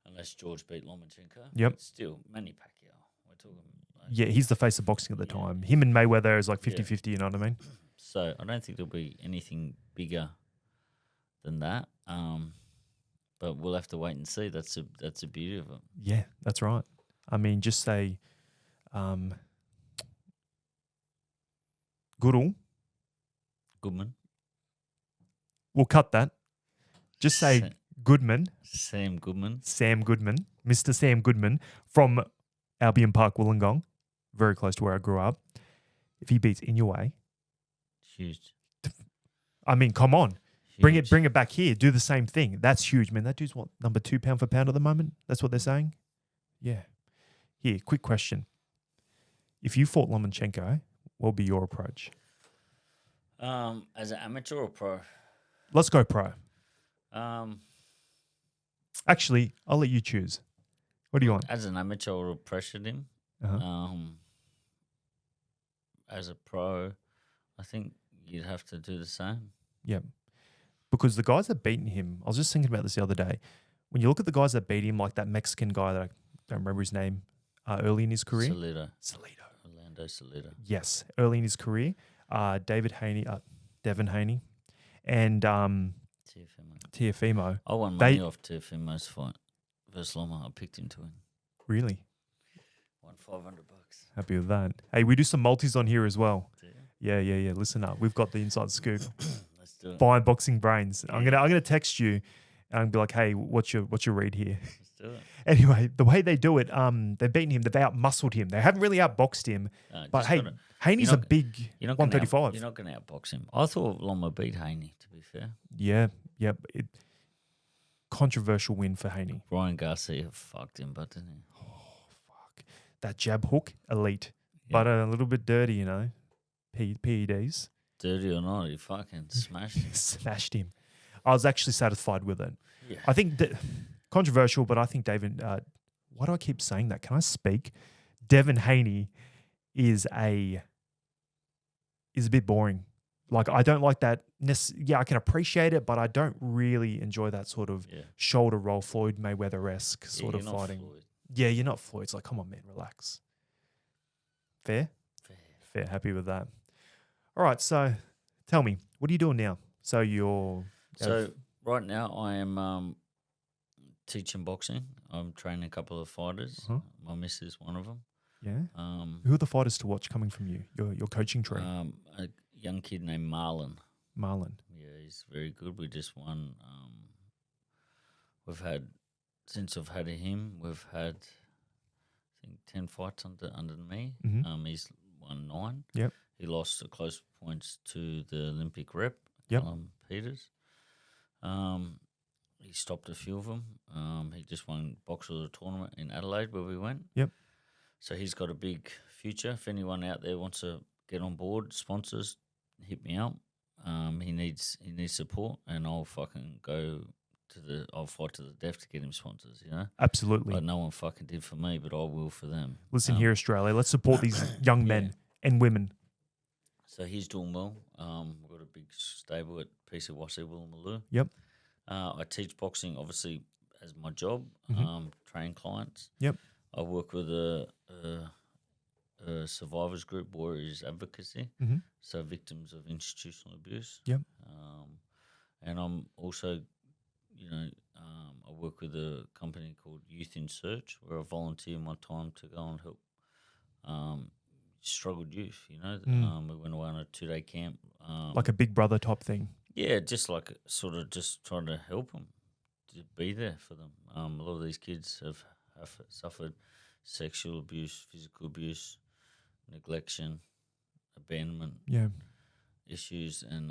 unless George beat Lomachenko. Yep. But still, Manny Pacquiao. We're talking. Like, Yeah, he's the face of boxing at the time. Him and Mayweather is like 50-50, you know what I mean? So I don't think there'll be anything bigger than that. But we'll have to wait and see. That's the beauty of it. Yeah, that's right. I mean, just say Goodall. Goodman, We'll cut that. Just say Sa- Goodman, Sam Goodman. Sam Goodman, Mr. Sam Goodman from Albion Park, Wollongong, very close to where I grew up. If he beats Inoue, Huge. I mean, come on. Bring Huge. it back here. Do the same thing. That's huge, man. That dude's what, number 2 pound for pound at the moment? That's what they're saying? Yeah. Here, quick question. If you fought Lomachenko, what would be your approach? As an amateur or pro? Let's go pro. Um, Actually, I'll let you choose. What do you want? as an amateur, I would have pressured him. Uh-huh. As a pro, I think you'd have to do the same. Yeah. Because the guys that beaten him, I was just thinking about this the other day. When you look at the guys that beat him, like that Mexican guy that I don't remember his name, early in his career. Salido. Orlando Salido. Yes, early in his career. Devin Haney, and Teofimo. I won money off Teofimo's fight versus Loma. I picked him to win. Really? Won $500. Happy with that. Hey, we do some multis on here as well. Yeah. Listen up. We've got the inside scoop. Let's do it. Fine boxing brains. I'm gonna text you and be like, hey, what's your read here? Let's do it. Anyway, the way they do it, they've beaten him, they've out-muscled him. They haven't really outboxed him. But hey, Haney's a big 135. You're not going to outbox him. I thought Loma beat Haney, to be fair. Yeah. Controversial win for Haney. Ryan Garcia fucked him, but didn't he? Oh, fuck. That jab hook, elite. But a little bit dirty, you know. PEDs. Dirty or not, he fucking smashed him. Smashed him. I was actually satisfied with it. Yeah. I think controversial, but I think David. Why do I keep saying that? Can I speak? Devin Haney is a bit boring. Like I don't like that. Yeah, I can appreciate it, but I don't really enjoy that sort of shoulder roll, Floyd Mayweather-esque sort of fighting. Yeah, you're not Floyd. It's like, come on, man, relax. Fair. Happy with that. All right, so tell me, what are you doing now? So right now I am teaching boxing. I'm training a couple of fighters. Uh-huh. My miss is one of them. Yeah. Who are the fighters to watch coming from you? Your coaching tree. A young kid named Marlon. Yeah, he's very good. We just won. Since I've had him, we've had I think 10 fights under me. Mm-hmm. He's won 9. Yep. He lost at close points to the Olympic rep, Yep. Peters. He stopped a few of them. He just won Boxer of the tournament in Adelaide where we went. Yep. So he's got a big future. If anyone out there wants to get on board, sponsors, hit me up. He needs support, and I'll fucking I'll fight to the death to get him sponsors, you know? Absolutely. Like no one fucking did for me, but I will for them. Listen here, Australia. Let's support these young men and women. So he's doing well. We've got a big stable at PCYC Woolloomooloo. Yep. I teach boxing, obviously, as my job, train clients. Yep. I work with a survivors group, Warriors Advocacy, so victims of institutional abuse. Yep. And I'm also, I work with a company called Youth in Search, where I volunteer my time to go and help struggled youth, you know. We went away on a 2-day camp. Like a big brother type thing. Yeah, just like sort of just trying to help them, to be there for them. A lot of these kids have suffered sexual abuse, physical abuse, neglection, abandonment issues, and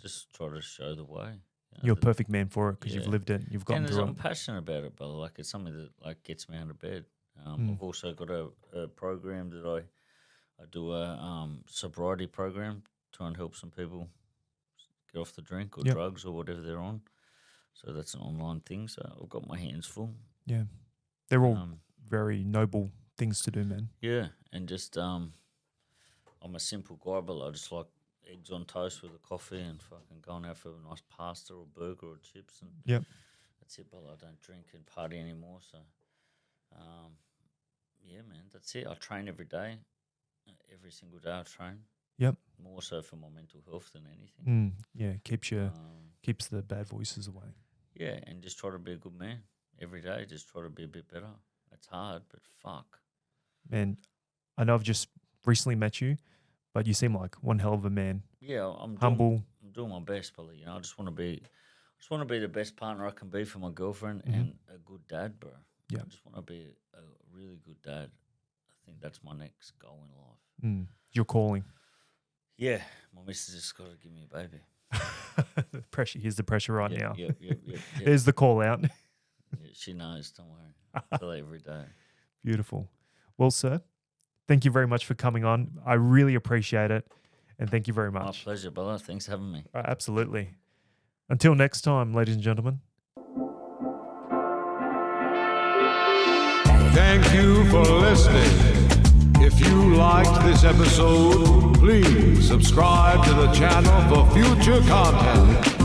just try to show the way. You're a perfect man for it because you've lived it. You've gotten through it. I'm passionate about it, but like it's something that like gets me out of bed. I've also got a program that I do a sobriety program, try and help some people get off the drink or drugs or whatever they're on. So that's an online thing. So I've got my hands full. Yeah, they're all very noble things to do, man. Yeah, and just I'm a simple guy, but I just like eggs on toast with a coffee and fucking going out for a nice pasta or burger or chips, and that's it. But I don't drink and party anymore. So yeah, man, that's it. I train every day. Every single day I train. Yep. More so for my mental health than anything. Yeah, keeps the bad voices away. Yeah, and just try to be a good man every day. Just try to be a bit better. It's hard, but fuck. Man, I know I've just recently met you, but you seem like one hell of a man. Yeah, I'm humble. I'm doing my best, Billy. You know, I just want to be the best partner I can be for my girlfriend and a good dad, bro. Yeah. I just want to be a really good dad. I think that's my next goal in life. Your calling. Yeah, my missus just got to give me a baby. Pressure. Here's the pressure right now. Yep. There's the call out. Yeah, she knows. Don't worry. I tell her every day. Beautiful. Well, sir, thank you very much for coming on. I really appreciate it, and thank you very much. My pleasure, brother. Thanks for having me. Absolutely. Until next time, ladies and gentlemen. Thank you for listening. If you liked this episode, please subscribe. subscribe to the channel for future content.